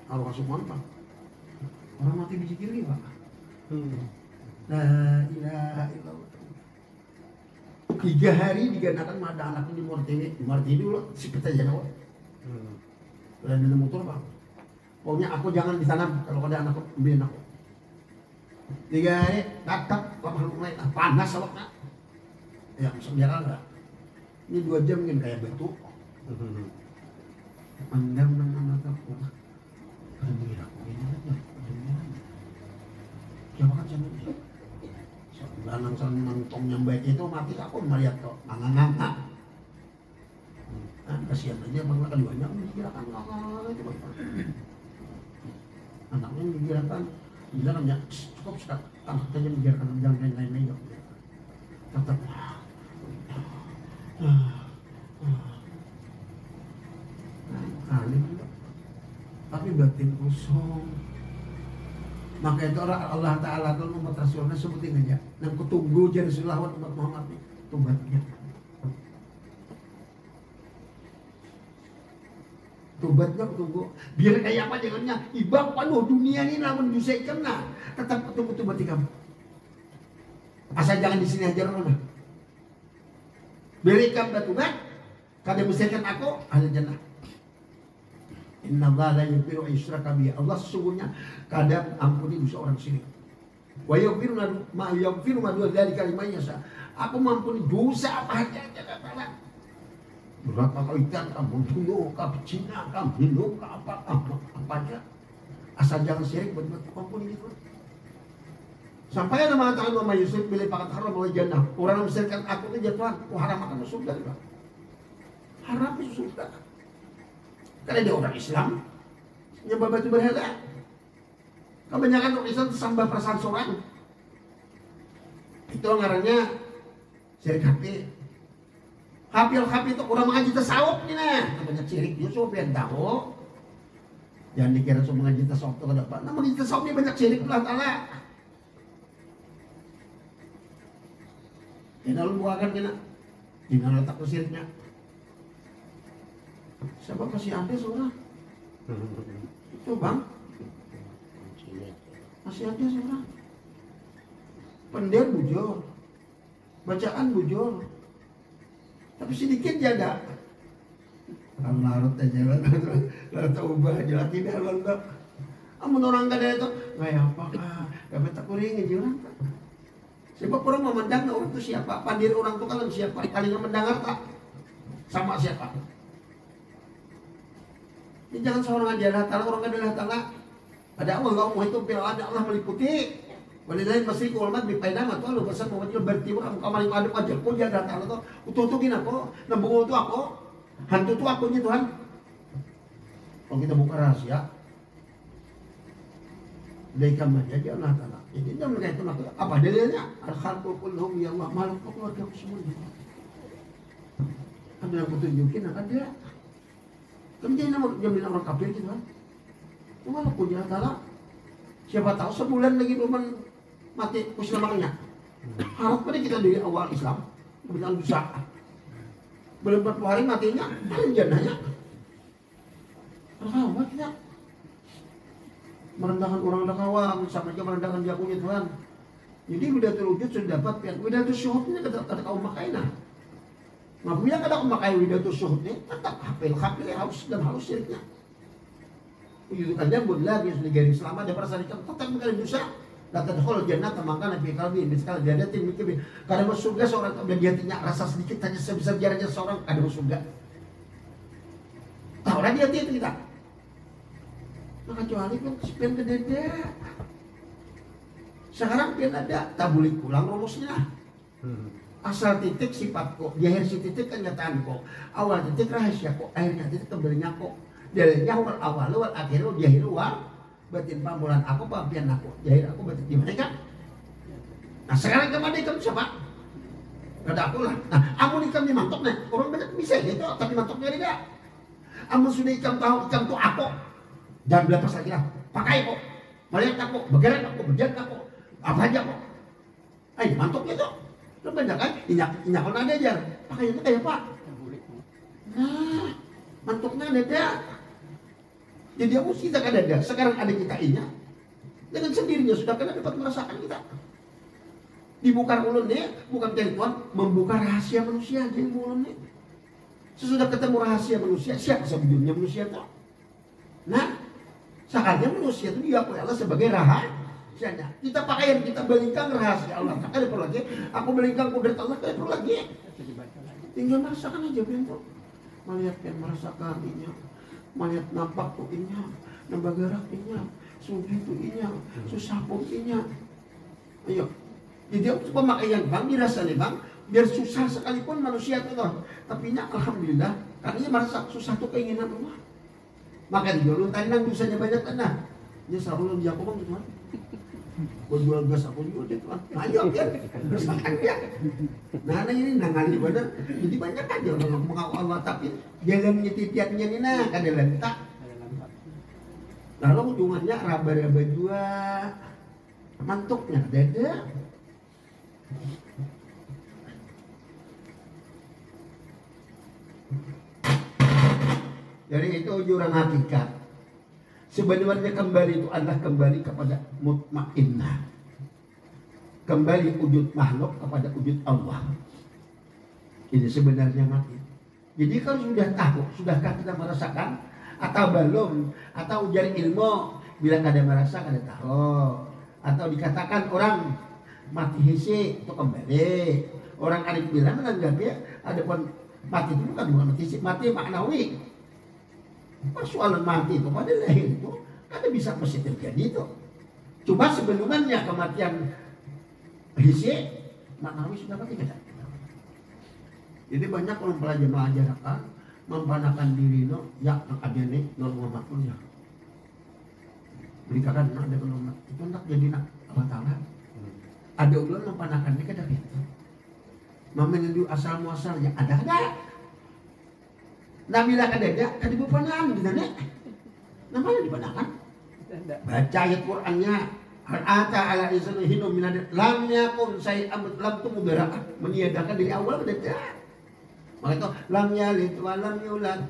kalau masuk mana orang mati di kiri pak la ilaha illallah 3 hari diganakan ada anaknya di Martini dulu si peta jalan dan di motor bang pokoknya aku jangan ditanam kalau ada anak ambil aku 3 hari datang mulai panas awaknya ya bisa jalan enggak ini 2 jam kan kayak batu pandang anak aku ini aku ini aja coba kan jangan lanang nangtong yang baik itu mati aku melihat kok mangang kasihan aja bang keduanya dikirakan itu anaknya dikirakan bisa namanya cukup sekali anaknya dikirakan jangan lain-lain tetap kali tapi batin kosong. Maka itu Allah Ta'ala kalau umat Rasulullah sebutin aja. Dan kutunggu jadi Rasulullah umat Muhammad tobatnya. Tobatnya tunggu. Biar kayak apa jangannya. Ibang penuh dunia ini namun bisa kena. Tetap tunggu tobat kamu. Asal jangan di sini aja orang. Berikan batubat. Kada misalkan aku ahli jannah. Inna Allah la yaghfiru isyraka bihi. Allah sesungguhnya kada ampuni dosa orang syirik. Wa yaghfiru ma duna dzalika liman yasha. Aku mampuni dosa apa saja kata. Berapa kali kamu bunuh, kamu cina, kamu minum, apa aja. Asal jangan syirik betul-betul ampuni gitu. Sampai ada mengatakan wa may yusyrik billahi faqad harrama jannah. Orang yang mensyirikkan aku itu jatuhan, haram akan surga juga. Haram itu surga. Karena dia orang Islam nyembah batu berhala. Kebanyakan orang Islam sembah perasaan seorang. Itu ngarannya syirik hati. Hafil itu orang mengaji tasawuf nih nah. Banyak syirik dia so biar tahu. Jangan dikira so mengaji tasawuf itu ada apa. Nah mengaji tasawuf ini banyak syirik Allah Ta'ala. Ya lalu bukakan kena. Gimana letak syiriknya? Siapa kasih ada seorang? Itu bang. Masih ada seorang. Pendek bujur. Bacaan bujur. Tapi sedikit jaga. Kalau larut aja larut ubah aja tidak larut. Amun orang kada itu kayak apa kah? Gak tak kuringin orang tak. Sebab orang memandang orang itu siapa? Pandir orang itu kalian siapa? Kalian mendengar tak? Sama siapa? Ini jangan seorang aja Allah Ta'ala, orang adalah Ta'ala. Ada Allah itu bila ada Allah meliputi. Walillahi masriq wal maghrib bainama tu lu pesan mau bertimur kamu kamari madep aja pun dia datang tu utuh-utuhin aku nembung tu aku hantu tu aku nya Tuhan. Kalau kita buka rahasia dari kamar aja Allah Ta'ala. Jadi jangan mereka itu apa dalilnya? Al-khalqu kulluhum ya Allah, makhluk keluarga aku semua. Ada yang kutunjukin ada. Kan dia nama orang kafir gitu kan. Cuma aku punya Ta'ala. Siapa tahu sebulan lagi belum mati keselamatannya. Harap pada kita dari awal Islam kebetulan dosa. Belum 40 hari matinya, jannahnya. Apa kita merendahkan orang dakawang sama aja merendahkan dia punya Tuhan. Jadi udah terwujud sudah dapat pian. Udah tuh syuhudnya kata kaum makaina. Ngapain kada kaum makai udah tuh syuhudnya tetap hafil harus dan harus syiriknya. Ujukannya buat lagi sudah garing selama ada perasaan tetap mengalami dosa. Kata kalau jannah tamangkan nabi kalbi misalnya dia ada tim mikir kada masuk surga seorang dia hatinya rasa sedikit hanya sebesar jaraknya seorang kada masuk surga. Tahu lah dia itu kita. Maka kecuali kan pian kedede. Sekarang pian ada tak boleh pulang rumusnya. Asal titik sifat kok, di akhir si titik kenyataan kok. Awal titik rahasia kok, akhirnya titik kembalinya kok. Dalilnya awal akhir di akhir batin pamulan aku pampian aku jahit aku batin di mereka. Nah sekarang kemana kamu siapa? Kada aku lah. Nah amun ikam di mantok nih orang banyak bisa gitu tapi mantoknya tidak. Amun sudah ikam tahu ikam tuh aku dan berapa lagi lah pakai kok melihat aku bergerak aku berjalan aku apa aja kok. Mantoknya tuh lo banyak kan inyak kalau ada aja pakai itu kayak apa? Nah mantoknya ada. Jadi aku kita kan ada, sekarang ada kita inya dengan sendirinya sudah kena dapat merasakan kita. Dibuka ulun nih, bukan dari Tuhan, membuka rahasia manusia jadi ulun nih. Sesudah ketemu rahasia manusia, siapa sebetulnya manusia itu? Nah, sekarang manusia itu diakui Allah sebagai rahasianya. Kita pakai yang kita belikan rahasia Allah. Tak ada perlu lagi. Aku belikan kudrat Allah, tak ada perlu lagi. Tinggal merasakan aja pintu. Melihat yang merasakan inya. Melihat nampak tuh inya, nambah gerak inya, sugi tuh inya, susah pun inya. Ayo, jadi aku pemakaian bang, dirasa nih bang, biar susah sekalipun manusia tuh toh. Tapi inya alhamdulillah, karena ia merasa susah tuh keinginan Allah. Maka dia ulun tadi nang dosanya banyak kan nah, dia sarulun dia aku bang gitu kan. Gua jual gas aku juga deh tuan. Nah iya kan, bersamakan dia. Nah ini nangali bener, jadi banyak aja orang mengaku Allah tapi jalan nyetitiannya ini nah kada lentak. Lalu ujungannya raba-raba jua, mantuknya ada. Jadi itu jurang hakikat. Sebenarnya kembali itu adalah kembali kepada mutmainnah. Kembali wujud makhluk kepada wujud Allah. Ini sebenarnya mati. Jadi kalau sudah tahu, sudahkah kita merasakan atau belum? Atau ujar ilmu bila kada merasa kada tahu. Atau dikatakan orang mati hisi itu kembali. Orang ada bilang menanggapi ada pun mati itu bukan mati hisi, mati maknawi. Persoalan mati itu pada lahir itu ada bisa masih terjadi itu. Cuma sebelumnya kematian hisi maknawi sudah mati kada. Jadi banyak orang pelajar mempanakan diri no ya ada nih non Muhammad ya. Beritakan ada penolong itu nak jadi nak Allah Taala. Ada ulun mempanakan ini kada gitu. Memenuju asal muasalnya ada. Nabila kadada kadibupanan gitu nih. Namanya dipanakan. Baca ayat Qur'annya. Hal ata ala insani hinu min lam yakun syai'an lam tumudara. Meniadakan dari awal kadada. Maka itu lam yalid wa lam yulad.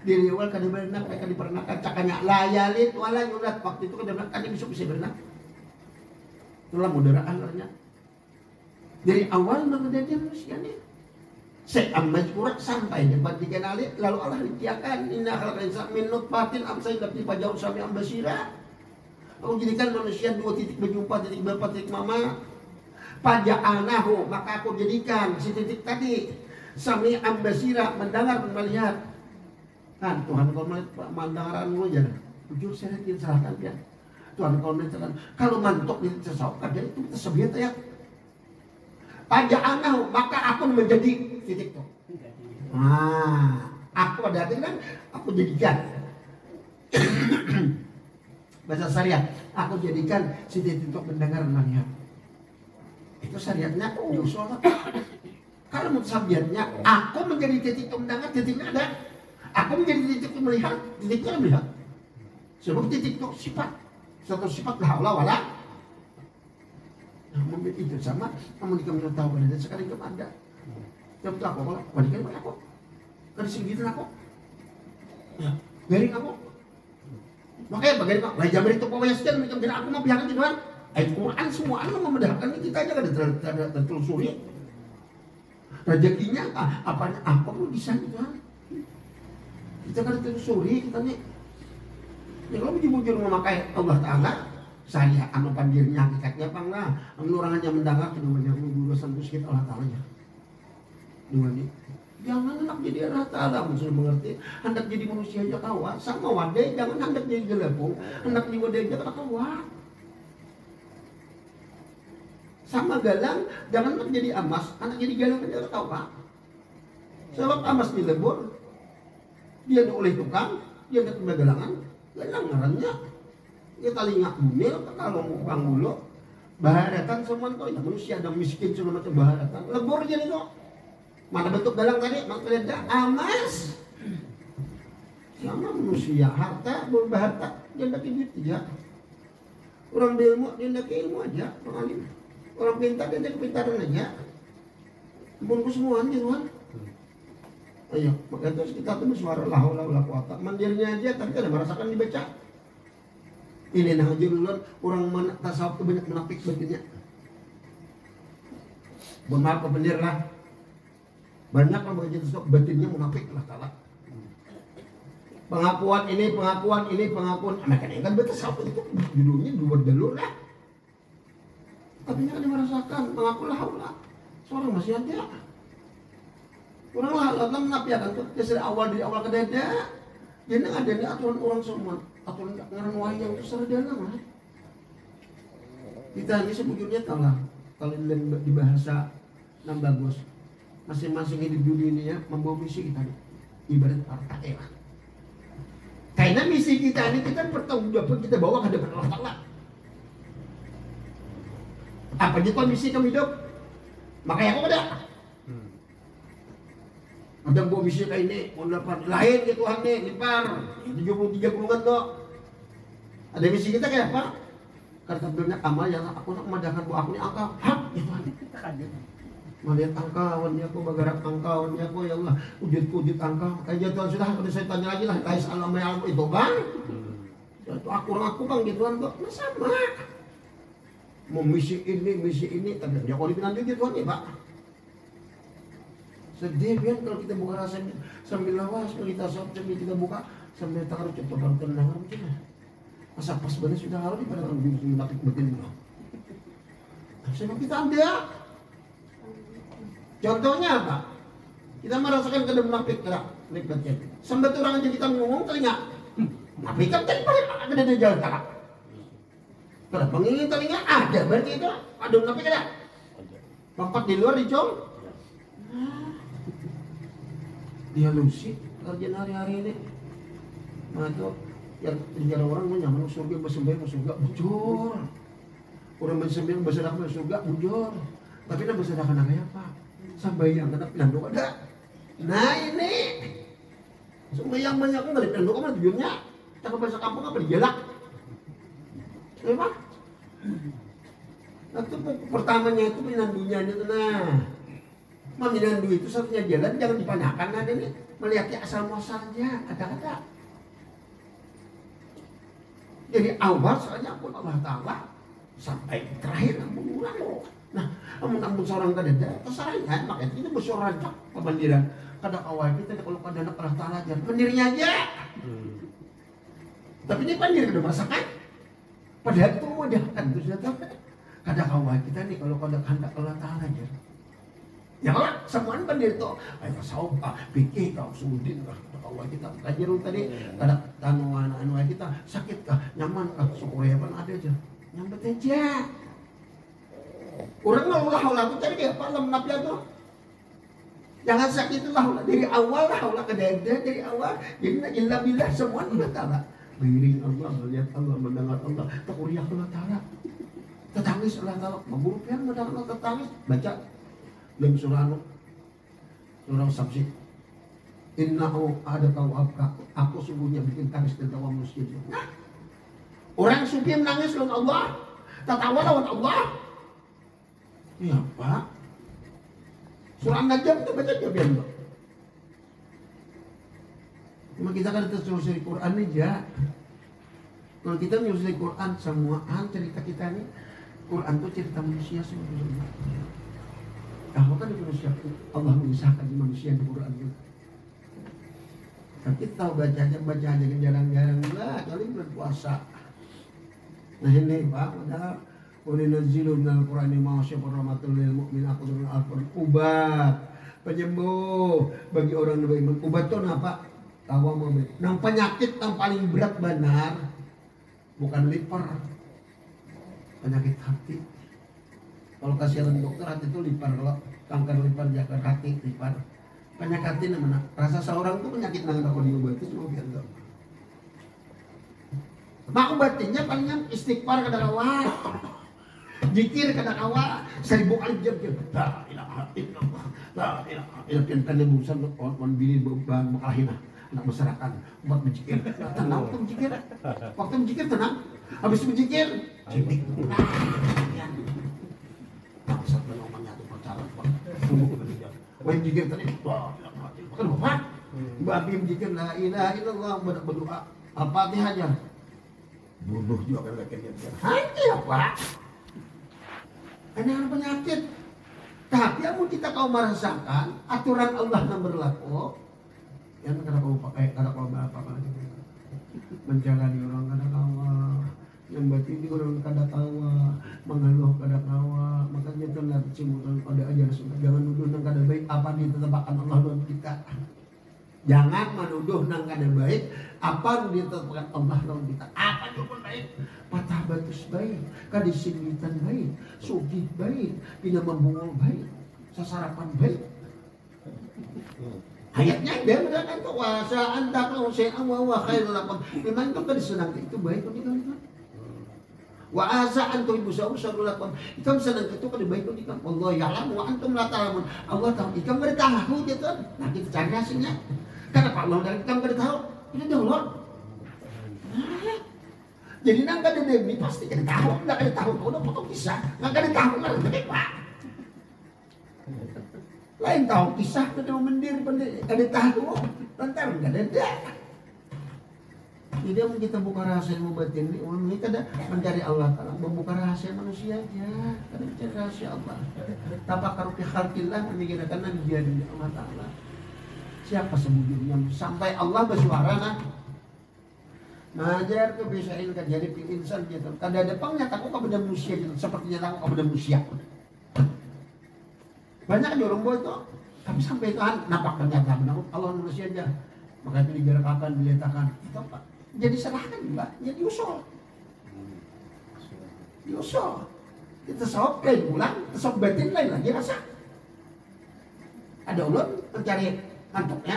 Dari awal kada berenang kada diperanakan cakanya la yalid wa la yulad. Waktu itu kada bisa berenang. Itulah mudaraan artinya. Dari awal mengendaki manusia nih. Se'amaj kurak sampai dapat dikenali lalu Allah ditiakan inna khalaqal insana min nutfatin amsai dapti pajau sami ambasira. Aku jadikan manusia 2 titik berjumpa titik bapak titik mama. Paja'anahu maka aku jadikan si titik tadi sami ambasira mendengar melihat. Kan Tuhan kalau melihat mendengaran lu aja. Jujur saya serahkan dia. Tuhan kalau melihat kalau mantok disesaukan dia itu tersebut ya. Paja'anahu maka aku menjadi titik tuh. Aku pada hati kan aku jadikan bahasa syariat aku jadikan si titik untuk mendengar melihat. Itu syariatnya usul. Kalau mutasabiatnya aku menjadi titik untuk mendengar, titiknya ada. Aku menjadi titik untuk melihat, titiknya melihat. Sebab titik itu sifat. Suatu sifat la haula wala. Namun itu sama, namun dikau tahu pada sekarang itu ada. Yang aku kalau wanita ini aku, kan segitu aku, ya, garing aku. Makanya bagaimana? Lah jamir itu pokoknya sekian macam tidak aku mau biarkan Tuhan. Ayat Quran semua anu memudahkan kita aja kan tertelusuri. Rezekinya apa pun bisa Tuhan. Kita kan tertelusuri kita nih. Ya kalau bujur memakai Allah Taala, saya anukan dirinya hakikatnya apa enggak? Orang hanya mendengar namanya urusan sedikit Allah Taala nya. Dua nih. Jangan hendak jadi Allah Ta'ala, sudah mengerti. Hendak jadi manusia aja kawan. Sama wadai, jangan hendak jadi jelepung. Hendak jadi wadai aja kawan. Sama galang, jangan hendak jadi amas. Hendak jadi galang aja kawan. Sebab amas di lebur. Dia oleh tukang, dia hendak galangan. Galang ngarannya. Dia talingak bumil, kalau mau bulu. Baharatan semua tuh. Ya manusia ada miskin semua macam baharatan. Lebur jadi tuh. Mana bentuk galang tadi? Maksudnya amas. Sama manusia harta berharta dia hendak duit aja. Orang berilmu dia hendak ilmu aja, pengalim. Orang pintar dia hendak kepintaran aja. Bungkus semua nih Tuhan. Ayo, maka itu kita tuh bersuara la haula wala quwata. Mandirinya aja tapi ada merasakan dibaca. Ini nah jurulun orang tasawuf tuh banyak menapik batinnya. Bermaaf kependir lah. Banyak orang begitu sok batinnya munafik lah Ta'ala. Pengakuan ini, pengakuan. Anak-anak kan betul siapa itu judulnya dua jalur lah. Tapi jangan merasakan mengaku lah Allah. Seorang masih ada. Orang lah Allah menapiakan tuh dari awal ke dada. Jadi ada nih aturan orang semua. Aturan ngaran wayang itu sederhana lah. Kita ini sebujurnya kalah. Kalau di bahasa yang bagus. Masing-masing hidup dunia ini ya membawa misi kita nih. Ibarat partai lah. Karena misi kita ini kita bertanggung kita bawa ke hadapan Allah Ta'ala. Apa aja tuh misi kamu hidup? Makanya aku ada. Ada bawa misi kayak ini, mau dapat lain ke Tuhan nih, lipar 73 gulungan tuh. Ada misi kita kayak apa? Karena banyak amal yang aku nak memadahkan buah aku ini angka. Hah? Ya Tuhan. Melihat angkawannya aku, bergerak angkawannya aku, ya Allah, wujud angkau. Kayak Tuhan sudah, kalau saya tanya lagi lah, kais alam itu bang. Itu aku bang gitu kan kok, nah, sama. Mau misi ini, tapi dia kalau dibilang juga Tuhan ya pak. Sedih kan kalau kita buka rasa sambil lawas, kita sambil kita buka sambil taruh coba baru tenang macam mana. Masa pas benar sudah harus di pada orang bingung tapi betul. Sebab kita ambil. Contohnya apa? Kita merasakan kedua munafik gerak nikmatnya. Sambil orang aja kita ngomong telinga. Tapi kan tadi pada ada di jalan tak. Kalau pengen telinga ada berarti itu ada munafik ada. Tempat di luar dicong. Dia lucid kerjaan hari-hari ini. Nah itu yang dijalan orang mau nyaman surga bersembahyang surga bujur. Orang bersembahyang bersedekah surga bujur. Tapi nak bersedekah kayak apa? Sembahyang kena pelanduk ada. Nah ini sembahyang banyak kan dari pelanduk apa tujuannya? Cakap bahasa kampung apa dijelak? Apa? Nah itu pertamanya itu minandunya itu nah. Meminandu itu satunya jalan jangan dipanahkan ada nih melihatnya asal muasalnya ada. Jadi awal soalnya pun Allah Ta'ala sampai terakhir ampun ulang. Nah, ampun seorang kadang terserah ya, makanya kita bersuara rancak kemandiran. Kadang awal kita kalau kadang Allah Ta'ala aja mandirinya aja. Tapi ini pandiri udah merasakan. Padahal itu memudahkan itu sudah tahu. Kadang awal kita nih kalau kadang hendak Allah Ta'ala aja. Ya lah, semuanya pandiri itu. Ayo saupah, pikir kau sudin lah. Allah kita kajian tadi ada tanuan kita sakit kah nyaman kah syukur ya ada aja nyambet aja orang Allah itu cari dia apa lam nabiya tuh jangan sakit lah dari awal lah ke dada dari awal jadi illa billah semua Allah Ta'ala biring Allah melihat Allah mendengar Allah takuriah Allah Ta'ala tetangis Allah Ta'ala memburu pian mendengar Allah tetangis baca dalam surah Sabsi Innahu ada kau aku sungguhnya bikin tangis dan tawa manusia. Nah, orang sufi menangis lawan Allah, tertawa lawan Allah. Iya Pak. Surah An-Najm itu baca dia biar. Cuma kita kan terus Quran aja. Kalau kita menyusuri Quran semuaan cerita kita ini, Quran itu cerita manusia sebenarnya. Kalau kan di manusia Allah mengisahkan di manusia di Quran itu. Tapi tahu baca aja jarang-jarang lah kali berpuasa. Nah ini Pak, ada Ulinazzilu minal Qur'ani ma syafar rahmatul lil mu'min aku turun Al-Qur'an obat penyembuh bagi orang yang beriman. Obat itu apa? Tawa mau nang penyakit yang paling berat benar bukan liver, penyakit hati. Kalau kasihan dokter hati itu liver, kalau kanker liver jaga hati liver. Penyakit ini mana? Rasa seorang itu penyakit nang kalau diobati semua biar enggak. Mak obatinya palingnya istighfar kadang awal, zikir kadang awal, 1000 kali jam. La ilaha illallah, la ilaha illallah. Kan bukan on bini beban makahina anak masyarakat buat berzikir. Tenang waktu berzikir. Waktu berzikir tenang. Habis berzikir, cilik. Bangsat menomanya itu pacaran. Wah jikir tadi, wah, kan bapak, babim jikir la ilaha illallah berdoa, Al-Fatihah aja, bunuh juga kan lagi dia, hati apa? Karena penyakit, tapi yang kita kau merasakan aturan Allah yang berlaku, yang kada kau pakai, kada kau apa lagi, menjalani orang kada kau, yang berarti di orang kada tawa, mengeluh kada tawa, makanya telah cimutan pada ajar sudah jangan nuduh nang kada baik apa ditetapkan Allah dalam kita. Jangan menuduh nang kada baik apa ditetapkan Allah dalam kita. Apa pun baik, patah batus baik, kadisimitan baik, sugih baik, tidak membungul baik, sasarapan baik. Ayatnya dia mengatakan kuasa anda kalau saya wa khairul lakum. Memang itu kan senang itu baik kok itu. Wa asa antum busau-busau lakum. Ikam senang itu kan baik kok itu. Allah ya'lam wa antum la ta'lamun. Allah tahu ikam bertahu gitu. Nah kita cari hasilnya. Kenapa Allah dan ikam bertahu? Itu dia Allah. Jadi nang kada demi pasti kada tahu, ndak kada tahu. Udah potong kisah. Nang kada tahu kan Pak. Lain tahu kisah ketemu mendir kada tahu, lantar enggak ada. Jadi yang kita buka rahasia ilmu batin ini kada mencari Allah Ta'ala, membuka rahasia manusia aja, kada mencari rahasia Allah. Tafakkaru fi khalqillah, memikirkan nabi Allah Ta'ala. Siapa sebujurnya sampai Allah bersuara nah. Majar kebiasaan jadi insan gitu. Kada ada pengnyata kok kepada manusia gitu, seperti nyata kok kepada manusia. Banyak di orang buat itu, tapi sampai Tuhan nampak ternyata benar Allah manusia aja. Maka itu digerakkan, diletakkan, itu apa? Jadi serahkan juga, jadi usul. Diusul. Kita tasawuf lain pulang, tasawuf batin lain lagi rasa. Ada ulun mencari ngantuknya.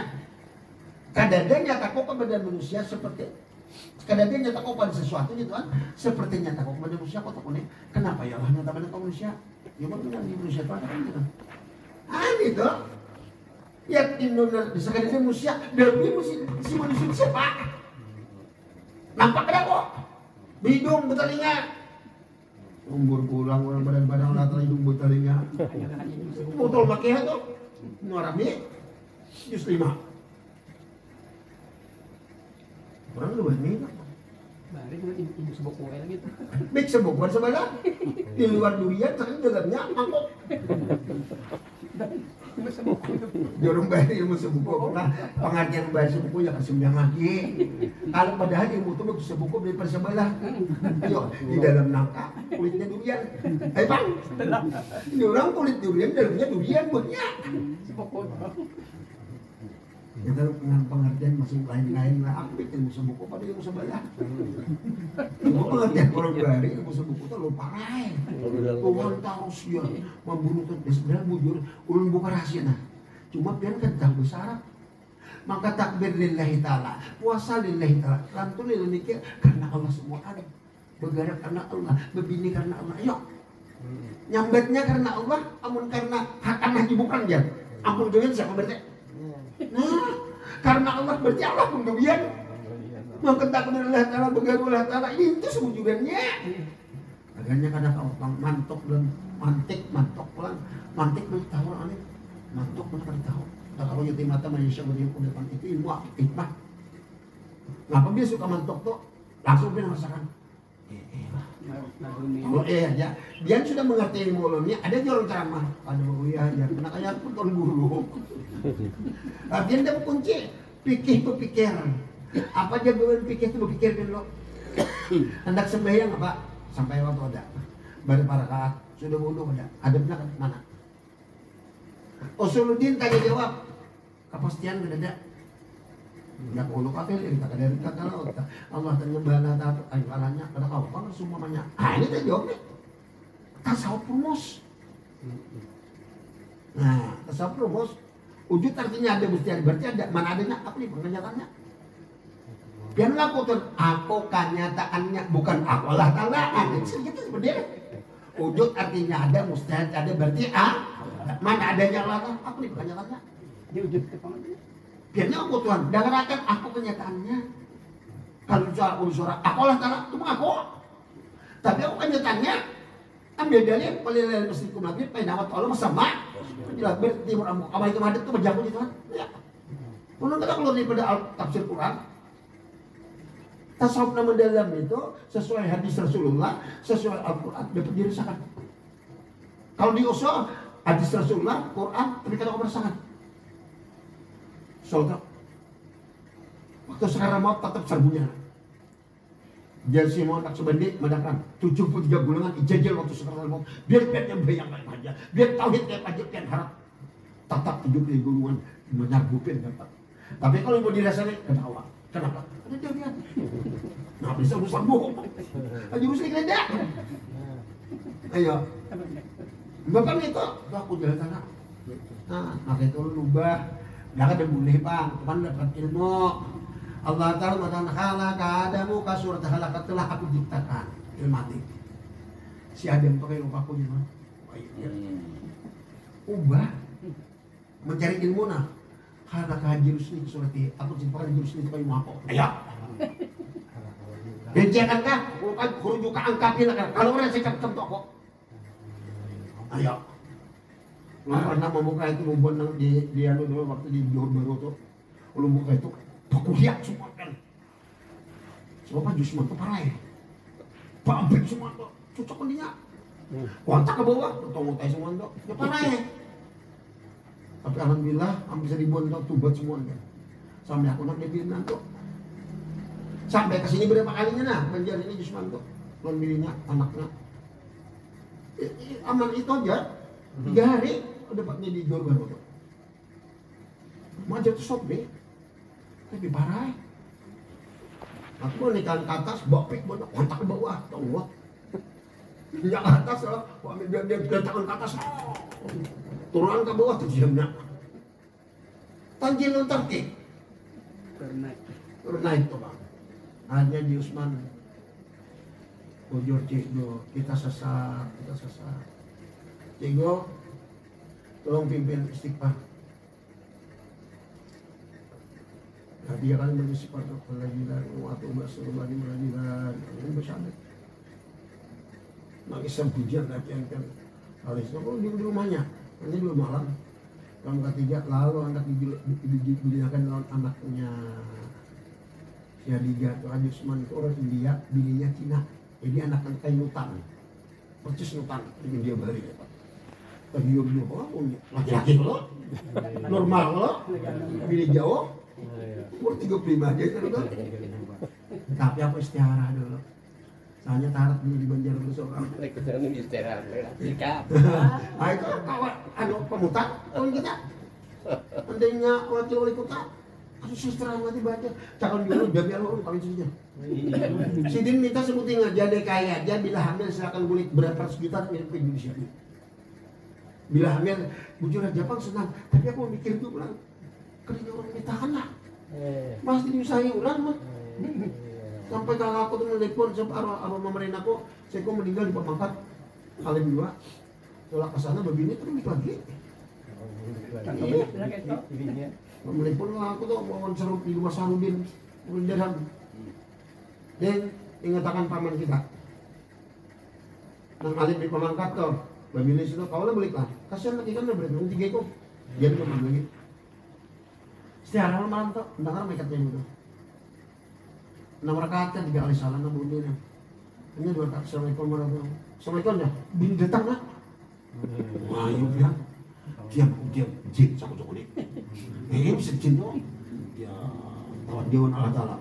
Kadang-kadang nyata kok kepada manusia seperti kadang-kadang nyata kok pada sesuatu gitu kan, seperti nyata kok kepada manusia kok takutnya. Kenapa ya Allah nyata pada manusia? Ya benar di manusia itu ada kan gitu. Gitu. Ya Indonesia sekadar manusia, dari si manusia siapa? Nampak ada kok. Hidung bertelinga. Umur kurang orang badan-badan latar hidung bertelinga. Botol makian tuh. Nuarami. Jus 5. Orang lu banyak. Balik ibu sebok kue lagi tuh. Bik sebok buat sebelah. Di luar durian tapi dalamnya mangkok. Ibu sebok kue. Jorong bayar ilmu sebuku. Nah, pengajian bayar sebuku ya kesembilan lagi. Kalau padahal ilmu itu bagus sebuku dari persebelah. Ayo di dalam nangka kulitnya durian. Ayo bang. Ini orang kulit durian dalamnya durian buatnya. Sebok kue. Kita dengan pengertian masih lain-lain lah. Aku bikin ilmu sebuku pada ilmu sebelah. Ilmu pengertian orang dari ilmu sebuku itu lo parah. Tuhan tahu sih membunuh itu sebenarnya bujur. Ulun buka rahasia nah. Cuma biar kan besar. Maka takbir lillahi ta'ala, puasa lillahi ta'ala, lantul lillahi ta'ala, karena Allah semua ada. Bergerak karena Allah, berbini karena Allah. Ayo. Nyambatnya karena Allah, amun karena hakanah bukan ya. Ampun dengan siapa berarti? Nah, karena Allah berarti Allah pun kemudian. Maka takbir lillahi ta'ala, bergerak lillahi ta'ala, ini itu sebujurannya. Agaknya kadang kau mantok dan mantok pulang, mantik beritahu aneh, mantok beritahu. Kalau nyuti mata manusia berimu ke depan itu ilmu hikmah. Kenapa dia suka mentok tuh? Langsung dia merasakan. Ya. Dia sudah mengerti ilmu ulumnya. Ada orang ceramah. Aduh ya, kena kayak aku tuan guru. Dia dapat kunci. Pikiran. Apa aja gue pikir itu berpikirkan lo. Hendak sembahyang apa? Sampai waktu ada. Baru para sudah wudhu ada. Adabnya kan mana? Usuluddin tanya jawab. Kepastian ada. Nak ulu kafir kita kada kata Allah tanyambana ta ay alanya kada kau kan semuanya. Ini teh jawabnya. Tasawuf rumus. Nah, tasawuf rumus wujud artinya ada mesti ada berarti ada mana adanya apa nih kenyataannya? Biar ngaku tuh aku kenyataannya bukan aku Allah Taala. Itu sedikit sebenarnya. Wujud artinya ada mesti ada berarti mana adanya Allah apa nih kenyataannya? Dia wujud ke pengertian. Biarnya aku Tuhan, dengarkan aku kenyataannya. Kalau suara aku Allah Ta'ala, itu mengaku. Tapi aku kenyataannya, ambil dalil, pelilih mestikum lagi, penawat Allah sama. Jelas bertimur amu, amal itu madat itu berjago di Tuhan. Ya. Menurut kita keluar daripada tafsir Quran, tasawuf nama dalam itu sesuai hadis Rasulullah, sesuai Al-Quran, dapat dirasakan. Kalau diusul, hadis Rasulullah, Quran, tapi kata kau merasakan. Soalnya waktu sekarang mau tetap serbunya. Jadi mau tak sebanding mendapatkan 73 bulan ijazah waktu sekarang mau biar yang bayangkan aja, biar tauhid kayak aja kan harap tetap 70 bulan menyarbupin dapat. Tapi kalau mau dirasain ketawa, kenapa? Ada dia. Nah bisa rusak bohong. Aja rusak gede. Ayo. Bapak itu, aku jalan tanah. Nah, maka itu lubah. Jangan ada boleh bang, cuman dapat ilmu. Allah Ta'ala mengatakan halaka Adamu kasurat halaka telah aku ciptakan ilmati. Si Adam pakai lupa aku gimana? Ubah mencari ilmu nah. Halaka jurus ini surati aku ciptakan jurus ini pakai aku. Ayo. Dan jangan kan, bukan rujuk ke angka pila kan. Kalau orang sekat kentok kok. Ayo. Belum pernah membuka itu lumbon di anu dulu waktu di Johor Baru tuh. Belum buka itu pakuliak semua kan. Sebab Jusman tuh parah ya. Pabrik semua tuh cocok dia. Kontak ke bawah, tong-tong semua tuh. Ya parah ya. Tapi alhamdulillah hampir 1000 tuh tubat semua kan. Sampai aku nak dibilang tuh. Sampai ke sini berapa kalinya nah banjir ini Jusman tuh. Belum bininya, anaknya. Aman itu aja. 3 hari dapatnya di Johor Baru tuh. Majar tuh sok deh. Tapi parah. Aku mau nikahan ke atas, bapik banyak, kontak ke bawah, tau gak? Yang ke atas lah, dia tangan ke atas, turunan ke bawah tuh diamnya. Tanjil lontar ke. Ternaik tuh bang. Hanya di Usman. Bojor Cikgu, kita sesat. Cikgu, tolong pimpin istighfar. Nah, dia kan bersifat pelajaran waktu bahasa lagi pelajaran ini bersama. Nangis sampujan latihan kan. Alisnya kalau di rumahnya, nanti dulu malam. Yang ketiga lalu anak digunakan lawan anaknya. Si Adija tuh Jusman itu orang India, bininya Cina. Jadi anak-anak kayak nutan, percis nutan, bikin dia balik ya Pak. Tapi dulu laki-laki lo, normal lo, bini jauh, umur 35 aja itu kan. Tapi aku istihara dulu, soalnya tarat dulu di Banjarmasin orang. Ikutan istihara, sikap. Ah itu kawan, pemutak, kawan kita. Andainya wakil wali kota, aku istihara nanti baca, cakap dulu, biar orang kawin saja. Sidin minta sebutin aja deh kaya aja bila hamil silakan kulit berapa juta mirip Indonesia. Bila hamil bujur Jepang senang, tapi aku mikir itu pulang kerja orang ditahan lah. Pasti diusahain ulang mah. Sampai kakak aku tuh nelfon sampai arwah pemerintah aku, saya kok meninggal di Pemangkat kali 2. Tolak ke sana begini terus lagi. Iya. Menelpon aku tuh mau serup di rumah Sarudin, Dirham. Dan ingatakan paman kita. Nang alim di Pemangkat tuh, babine situ kau lah balik lah. Kasihan lagi kan berarti nanti geko. Jadi paman lagi. Setiap malam tuh, dengar mereka itu. 6 rakaat kan 3 kali salam na bunyi. Ini 2 rakaat. Assalamualaikum warahmatullahi wabarakatuh. Assalamualaikum ya. Bini datang lah. Wah, yuk bilang. Diam, jin sama cokoli. Bisa jin dong. Ya, tawat Dewan Allah Ta'ala.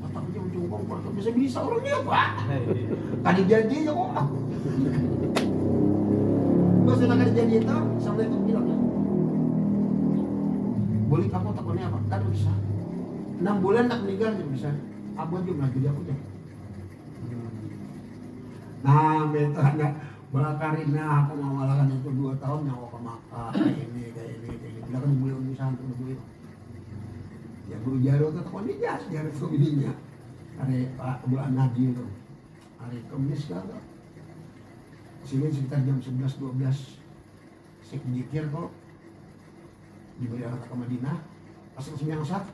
Tapi dia mencungkong bisa orangnya Pak. Tadi janji ya kok. Pas sudah kali janji itu, Assalamualaikum bilang ya. Boleh kamu takutnya apa? Kan bisa. 6 bulan tak meninggal juga bisa. Abang juga jadi aku deh. Nah, metanya Balakarina aku mau malakan itu 2 tahun nyawa ke Makkah kayak ini. Bila kan mulai urusan dulu. Ya guru Jaro itu takut dia Jaro itu bininya. Hari Pak bulan Haji itu, hari Kamis kan, sini sekitar jam 11-12, saya jikir kok, diberi anak ke Madinah, pas sembilan saat,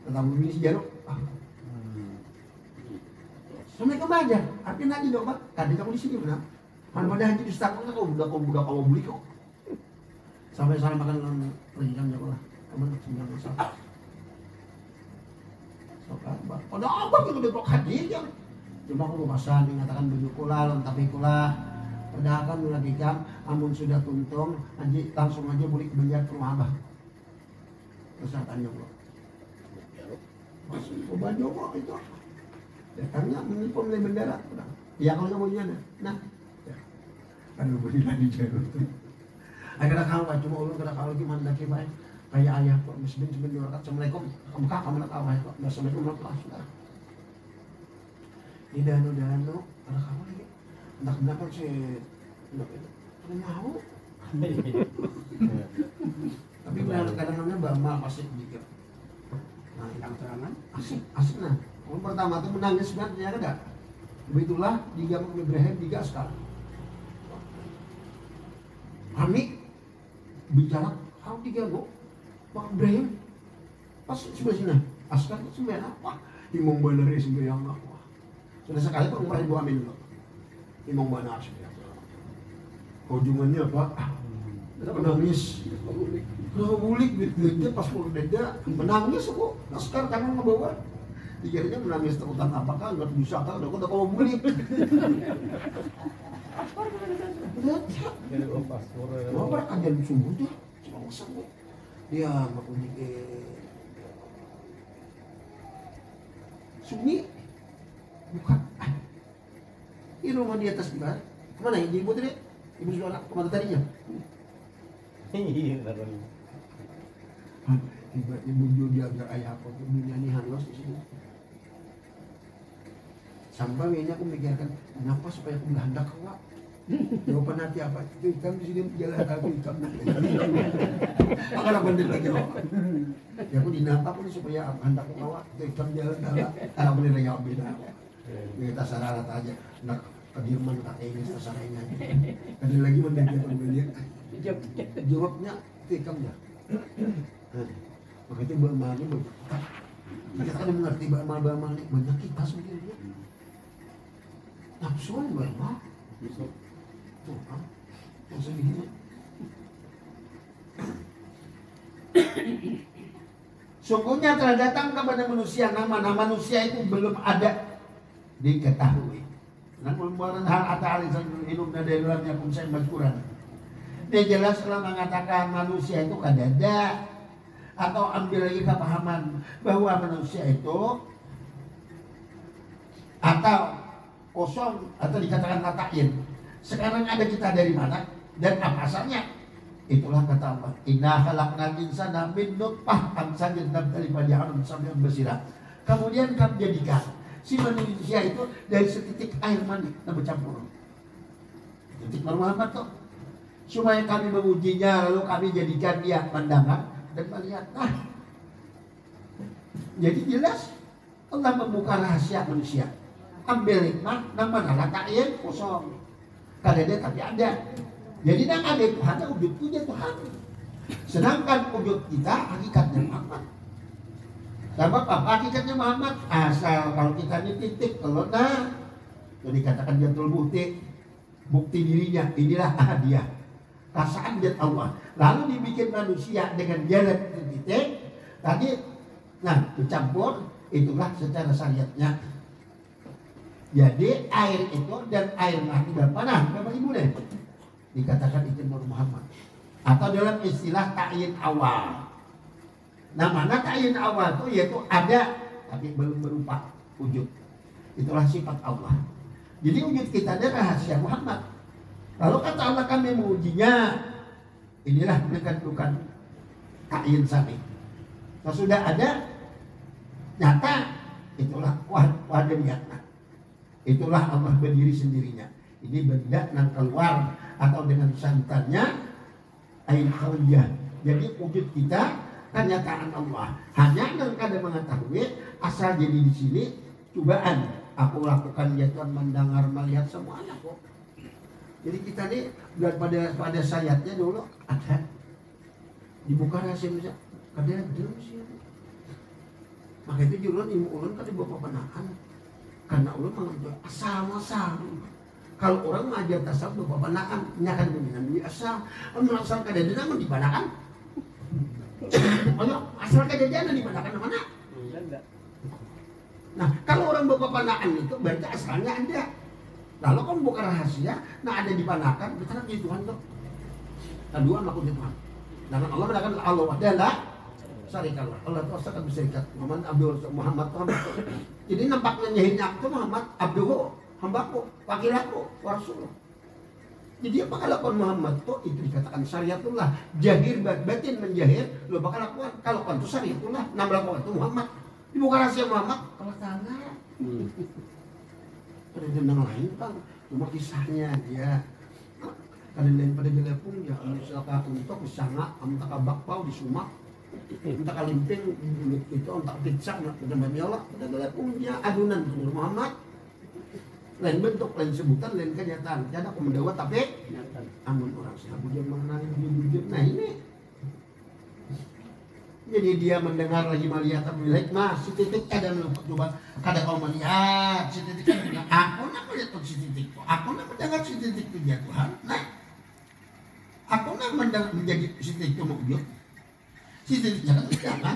tentang bumi si Jaruk, sampai ke Bajar, artinya Haji dong Pak, tadi kamu di sini benar, mana pada Haji di Stangkong kau budak kamu beli kok, sampai sana makan perjalanan jauh lah, kamu sembilan saat. Pada apa kita udah haji kan? Cuma aku pasan mengatakan baju kula, lontapi kula. Padahal lagi jam, amun sudah tuntung, haji langsung aja boleh ke Banjar ke rumah abah. Terus saya tanya kok, masuk ke baju kok itu? Datangnya menelpon dari bendera. Ya kalau kamu ada, nah, kan lu beri lagi jalan. Akhirnya kawan cuma ulun kena kalau gimana lagi baik. Kayak ayah kok, sebenarnya orang Assalamualaikum, kamu nak awal kok, Assalamualaikum warahmatullahi wabarakatuh. Di dano, ada kamu lagi, hendak berapa sih, tidak mau. Tapi kadang-kadang bamal pasti pikir. Nah, yang terangan, asik nah. Orang pertama tuh menangis kan, ternyata enggak. Begitulah, 3 Ibrahim, 3 sekali. Kami bicara, how 3 bu? Pak Ibrahim, pas sebelah sini, askar itu sembahyang apa? Imam benar sembahyang apa? Sudah sekali Pak Umar Ibu Amin loh. Imam benar sembahyang. Ujungannya apa? menangis. Kalau bulik duit-duitnya pas mau deda menangis aku. Laskar tangan ngebawa. Dikiranya menangis terutang apakah nggak bisa kan? Udah kalau bulik. Mau perkajian subuh tuh, cuma sanggup. Dia makunya Sunyi, bukan. Ini rumah di atas gimana? Kemana ya? Ibu tadi? Ibu suara kemana tadinya? Iya, betul. Ibu dia agar ayah aku tuh nyanyi halus di sini. Sampai ini aku mikirkan, kenapa supaya aku berhandak kawak? Jawaban hati apa? Itu hitam di sini jalan kaki hitam. Akan aku benda lagi kawak. Ya aku dinampak pun supaya handak kawak. Itu hitam jalan dalam. Aku boleh jawab beda. Kita sararat aja. Nak kedirman kakek ini sasaranya. Ada lagi mendengar aku beliau. Jawabnya itu hitamnya. Makanya beramal ini kita kan mengerti beramal ini banyak kita sebenarnya. Nafsuan beramal. Tuh kan, yang segini. Sungguhnya telah datang kepada manusia nama-nama manusia itu belum ada diketahui. Namun hal atau hidup dari luarnya pun saya mazkuran. Dia jelas telah mengatakan manusia itu kadada atau ambil lagi kepahaman bahwa manusia itu atau kosong atau dikatakan latain. Sekarang ada kita dari mana dan apa asalnya? Itulah kata Allah. Inna khalaqnal insana min nutfah amsajin nabtali faja'alnahu samian basira. Kemudian kami jadikan si manusia itu dari setitik air mani yang bercampur. Titik Muhammad tuh. Supaya kami mengujinya lalu kami jadikan dia mendengar dan melihat. Nah, jadi jelas Allah membuka rahasia manusia. Ambil hikmah, nama nalakain kosong. Kadang tapi ada. Jadi yang ada itu hanya wujud punya Tuhan. Sedangkan wujud kita hakikatnya Muhammad. Sebab apa hakikatnya Muhammad? Asal kalau kita ini titik kalau nah, jadi katakan jantul bukti dirinya inilah dia. Rasaan zat Allah. Lalu dibikin manusia dengan jalan titik. Tadi, nah dicampur itulah secara syariatnya. Jadi air itu dan air mani dan panah Bapak Ibu deh dikatakan itu Nur Muhammad atau dalam istilah ta'yin awal. Nah mana ta'yin awal itu yaitu ada tapi belum berupa wujud. Itulah sifat Allah. Jadi wujud kita adalah rahasia Muhammad. Lalu kata Allah kami mengujinya. Inilah bukan ta'yin sami. Kalau sudah ada nyata itulah wadamiyatna. Itulah Allah berdiri sendirinya. Ini benda yang keluar atau dengan santannya ain khawiyah. Jadi wujud kita kenyataan Allah. Hanya yang kada mengetahui asal jadi di sini cobaan. Aku lakukan ya Tuhan mendengar melihat semuanya kok. Jadi kita nih pada sayatnya dulu ada dibuka rahasia bisa kada dulu sih. Maka itu juruan ilmu ulun kada bapak panaan. Karena ulun mengajar asal-asal. Kalau orang mengajar tasawuf bapak panaan, nyakan pembinaan duit asal. Asal kadang-kadang namun dipanakan. Oh, asal kadang-kadang dipanakan mana? Nah, kalau orang bapak panaan itu berarti asalnya ada. Lalu kan buka rahasia, nah ada dipanakan, betul kan Tuhan tuh. Kedua makhluk Tuhan. Dan Allah mengatakan Allah adalah syarikallah. Allah itu asalkan berserikat. Muhammad Muhammad. Jadi nampaknya nyahidnya itu Muhammad abduhu, hambaku, wakilaku, rasulullah. Jadi apa kalakuan Muhammad itu dikatakan syariatullah. Jahir batin menjahir, lo bakal lakukan. Kalau kan itu syariatullah, nama lakukan itu Muhammad. Dibuka rahasia Muhammad, kalau tangan. Ada jenang lain kan, cuma kisahnya dia. Kadang lain pada jelepung ya, misalkan untuk disangak, untuk bakpao di Sumak. Entah kalimping itu entah pizza nak demi Allah kita telepon dia adunan Nur Muhammad lain bentuk lain sebutan lain kenyataan jadi aku mendapat tapi amun orang sabu dia mengenali wujud nah ini jadi dia mendengar lagi melihat milik mas si titik ada coba kada kau melihat si titik aku nak melihat si titik aku nak mendengar si titik itu ya Tuhan nah aku nak menjadi si titik itu wujud. Si titik jangan,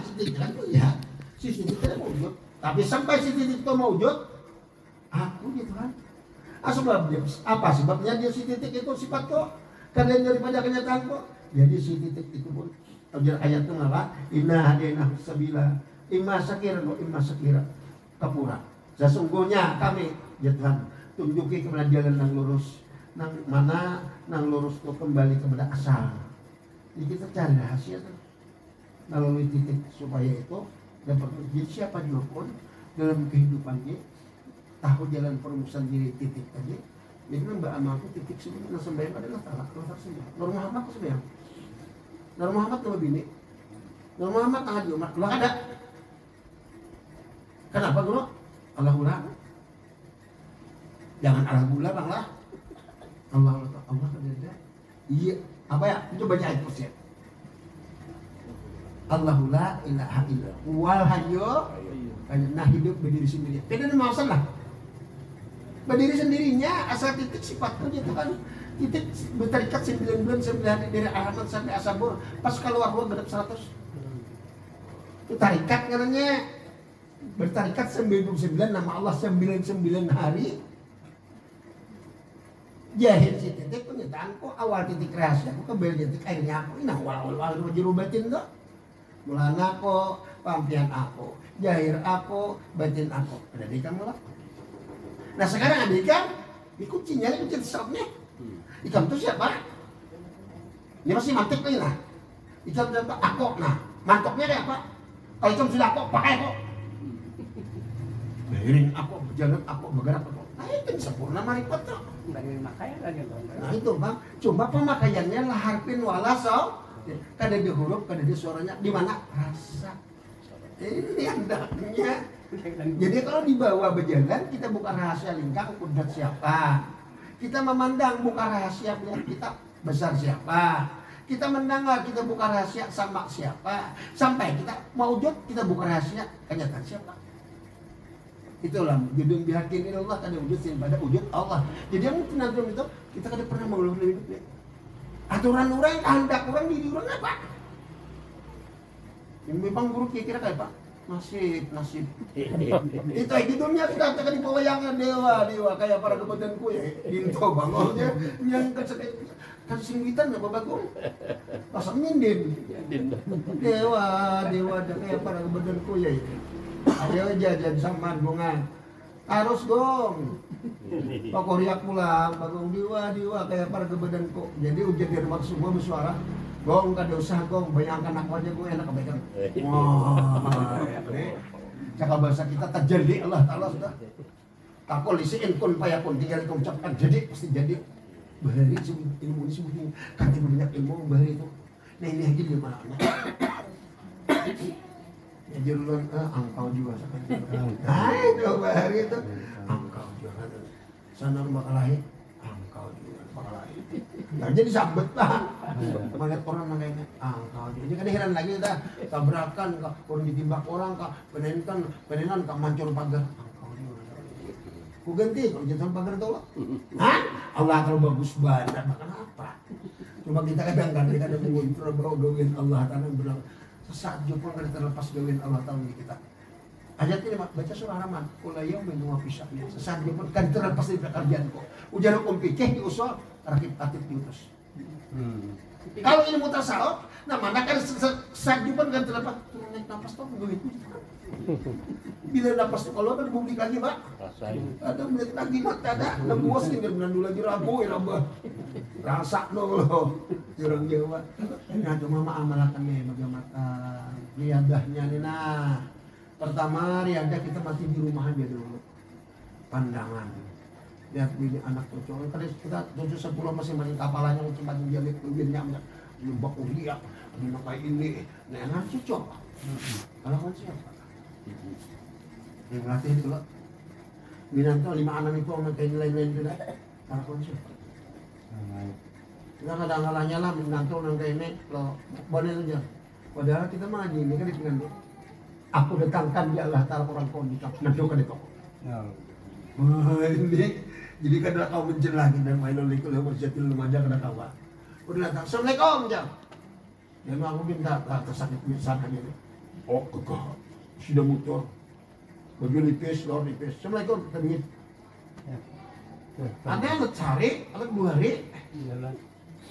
si titik jangan ya. Si titik itu wujud. Tapi sampai si titik itu wujud, aku gitu kan. Sebabnya apa? Sebabnya dia si titik itu sifat kok. Karena daripada kenyataan kok. Jadi si titik itu pun ayat itu apa? Inna hadainahu sabila imma syakira wa imma syakira kafura. Sesungguhnya kami ya Tuhan tunjuki kepada jalan yang lurus. Nang mana nang lurus itu kembali kepada asal. Jadi kita cari rahasia tuh. Melalui titik supaya itu dapat jadi siapa juga pun dalam kehidupannya tahu jalan perumusan diri titik tadi. Jadi Mbak Amal itu titik sebenarnya sembahyang adalah talak sembahyang. Nur Muhammad itu sembahyang. Nur Muhammad itu bini. Nur Muhammad tanggal di umat keluar ada. Kenapa dulu? Allah ulah. Jangan Allah ulah bang lah. Allah ada. Iya. Apa ya? Itu baca ayat kursi. Allahu la ilaha illa wal hayyu. Nah hidup berdiri sendiri. Tidak ada masalah lah. Berdiri sendirinya asal titik sifatnya gitu kan. Titik bertarikat 9 bulan 9 hari dari Ahmad sampai Asabur. Pas keluar genap 100. Itu tarikat katanya. Bertarikat 99 nama Allah 99 hari. Jahil si titik penyataanku awal titik rahasia aku kembali titik akhirnya aku ini awal jerubatin tuh. Mulana aku, pampian aku, jahir aku, batin aku. Ada di kamu lah. Nah sekarang ada ikan, kuncinya ini kunci serapnya. Ikan itu siapa? Ini masih mantik nih lah. Ikan itu aku, nah mantoknya kayak apa? Kalau ikan sudah aku, pakai aku. Beriring aku, berjalan aku, bergerak aku. Nah itu sempurna marifat tuh. Nah itu bang, cuma pemakaiannya lah harfin walaso. Kada di huruf, kada di suaranya, di mana rasa. Ini andaknya. Jadi kalau dibawa berjalan, kita bukan rahasia lingkang kudrat siapa. Kita memandang bukan rahasia melihat kita besar siapa. Kita mendengar kita bukan rahasia sama siapa. Sampai kita maujud kita bukan rahasia kenyataan siapa. Itulah judul bihakin Allah kada wujud pada wujud Allah. Jadi yang penantum itu kita kada pernah mengeluh hidupnya. Aturan orang, kehendak orang, diri orang apa? Yang memang buruk kira-kira kayak apa? Nasib. Itu di dunia kita akan dipawayangan dewa kayak para kebadanku ya. Dinto bangunnya yang kan singwitan apa bagong? Pasang nyindin. Dewa kayak para kebadanku ya. Ayo jajan sama bunga. Harus gong. Pakoriak pulang, bagong diwa kayak para kebadanku. Jadi ujian di rumah semua bersuara. Gong kada usah gong, bayangkan aku aja gue enak kebaikan. Wah, cakap bahasa kita terjadi Allah Ta'ala sudah. Takol isiin kun payakun tinggal diucapkan jadi pasti jadi. Bahari ilmu ini sebutin kanti banyak ilmu bahari itu. Nah ini aja dia mana? Ya jurulun angkau juga sekarang. Nah itu bahari itu angkau juga. Sana rumah kalahi angkau juga bakal lahir. Nah jadi sabet lah. Melihat orang kayaknya angkau juga. Jadi kan heran lagi kita tabrakan kah, orang ditimbak orang kah, penenan kah mancur pagar. Angkau juga. Ku ganti kalau jangan pagar tolak. Hah? Allah kalau bagus banget makan apa? Cuma kita kadang-kadang mengontrol bahwa gawin Allah Ta'ala bilang sesaat juga kada terlepas gawin Allah Ta'ala di kita. Ayat ini baca surah Rahman, kulayau menua pisahnya. Sesaat juga kada terlepas dari pekerjaan kok. Ujar hukum pikih diusul, rakib atib diutus. Kalau ini mutasawuf, nah mana kan sesaat juga kada terlepas. Turun naik nafas tuh gawin. Bila nafas tuh kalau ada publik lagi pak, ada menit lagi mak ada. Lebuas tinggal menandu lagi rabu ya rabah. Rasa loh, orang Jawa. Nah cuma amalakan nih bagaimana riadahnya nih nah. Pertama riadah kita masih di rumah aja dulu. Pandangan. Lihat bini anak cucu. Kalau kita 7-10 masih main kapalannya untuk main jalik bibirnya nyumbak uliak. Ada kayak ini. Nah anak cucu. Kalau kan siapa? Yang melatih itu loh. Binatang 5 anak itu sama kayak lain-lain juga. Kalau kan siapa? Kita kadang-kadangnya lah menantu nang kayak ini lo boleh aja. Padahal kita mah ini kan dengan aku datangkan di Allah Ta'ala orang kau nikah nanti kan itu. Ini jadi kadang kau menjelaskan dan main oleh kalau berjatil remaja kadang kau. Udah datang, Assalamualaikum jam. Dia mau aku minta tersakit pingsan aja. Oh kagak, sudah motor. Bagi lipis, lor lipis. Assalamualaikum, kita duit. Ada yang cari, ada 2 hari. Iyalah.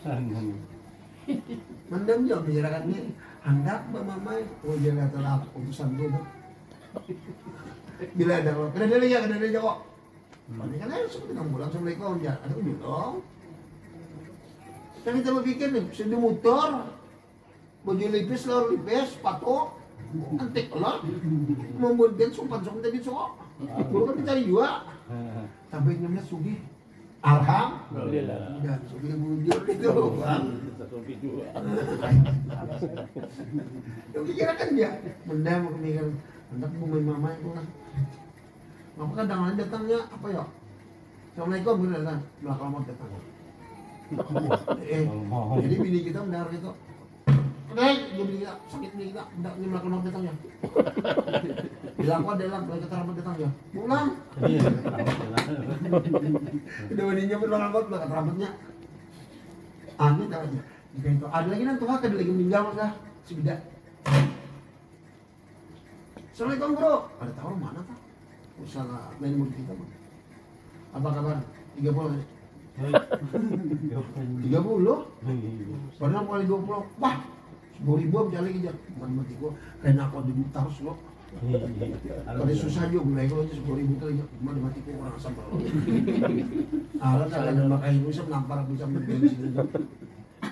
Sana. Mendem jam menjarakan ini. Hendak mamai, oh dia lihat apa urusan dulu. Bila ada kok, kena dia kok. Ini kan ayo seperti kamu pulang Assalamualaikum ya, ada bilang. Kan kita berpikir nih, sudah motor, baju lipis, lor lipis, sepatu, antik lah, membuatkan sumpan tadi sok. Guru kan dicari juga, sampai nyamnya sugi. Alhamdulillah. Dan sugi bujur itu, bang. Yang pikirkan dia, mendam kemikiran, hendak bumi mama itu kan. Ngapa kadang-kadang datangnya apa ya? Assalamualaikum bener kan, belakang mau datang. Jadi bini kita mendengar gitu. Kedai, dia bini kita sakit bini kita, hendak belakang mau datang ya. Bilang kok dalam mereka teramat datang ya. Pulang. Udah bininya belakang buat belakang rambutnya. Aneh tak aja. Jika itu ada lagi nanti ada lagi meninggal enggak? Sudah. Assalamualaikum bro. Ada tahu mana tak? Usaha main murid kita bang. Apa kabar? 30 30? Pernah kali 20? Wah 10.000 bisa lagi aja. Bukan mati gua. Karena aku ada duit harus lo. Kalau susah juga mulai kalau aja 10.000 kali aja. Cuma mati gua orang sama lo. Alat ada makai bisa menampar bisa menbensin juga.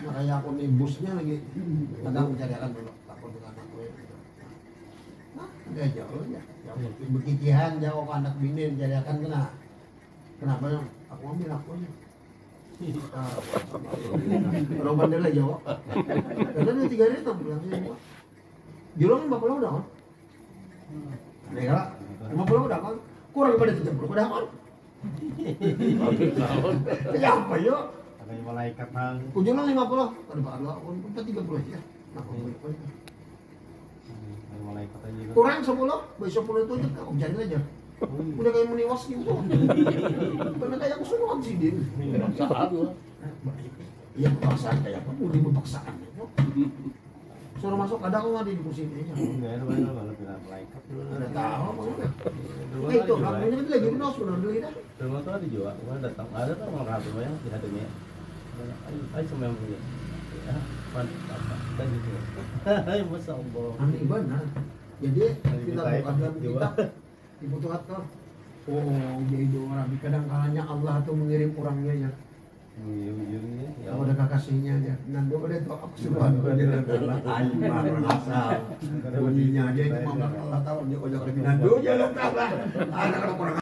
Makanya aku nih bosnya lagi. Kadang mencarikan dulu. Takut dengan aku ya. Nah, udah jauh ya. Bekikihan jauh anak bini jadikan kenapa yang aku ambil aku aja orang bandel aja kok karena dia 3 hari itu bilang semua jualan 50 udah kan ya 50 udah kan kurang daripada 30 udah kan ya apa yuk Ada malaikat nang. jualan 50 ada baru aku 30 aja nah Ada malaikat aja. kurang 10 besok 10 itu aja aku cari aja udah kayak meniwas gitu bener kayak aku suruh sih din Saat lo. iya paksaan kayak apa udah paksaan suruh masuk kadang aku nggak di kursi ini aja Enggak ada mana bilang malaikat. ada tahu maksudnya itu kamunya kan lagi benar sudah dulu ya Rumah tuh ada jual, rumah datang, ada tuh orang ratu yang tidak ada nya. Ayo semua yang punya. Ya, mantap kan gitu. Ayo masya Allah. aneh benar jadi kita buka dalam kitab dibutuhkan tuh oh jadi orang kadang kalanya Allah tuh mengirim orangnya ya Ujung-ujungnya ya kalau ada kakasihnya aja nanti udah tuh aku subhanallah dia adalah ayman asal bunyinya aja itu mama Allah tahu dia kojak lebih nanti jalan kalah anak orang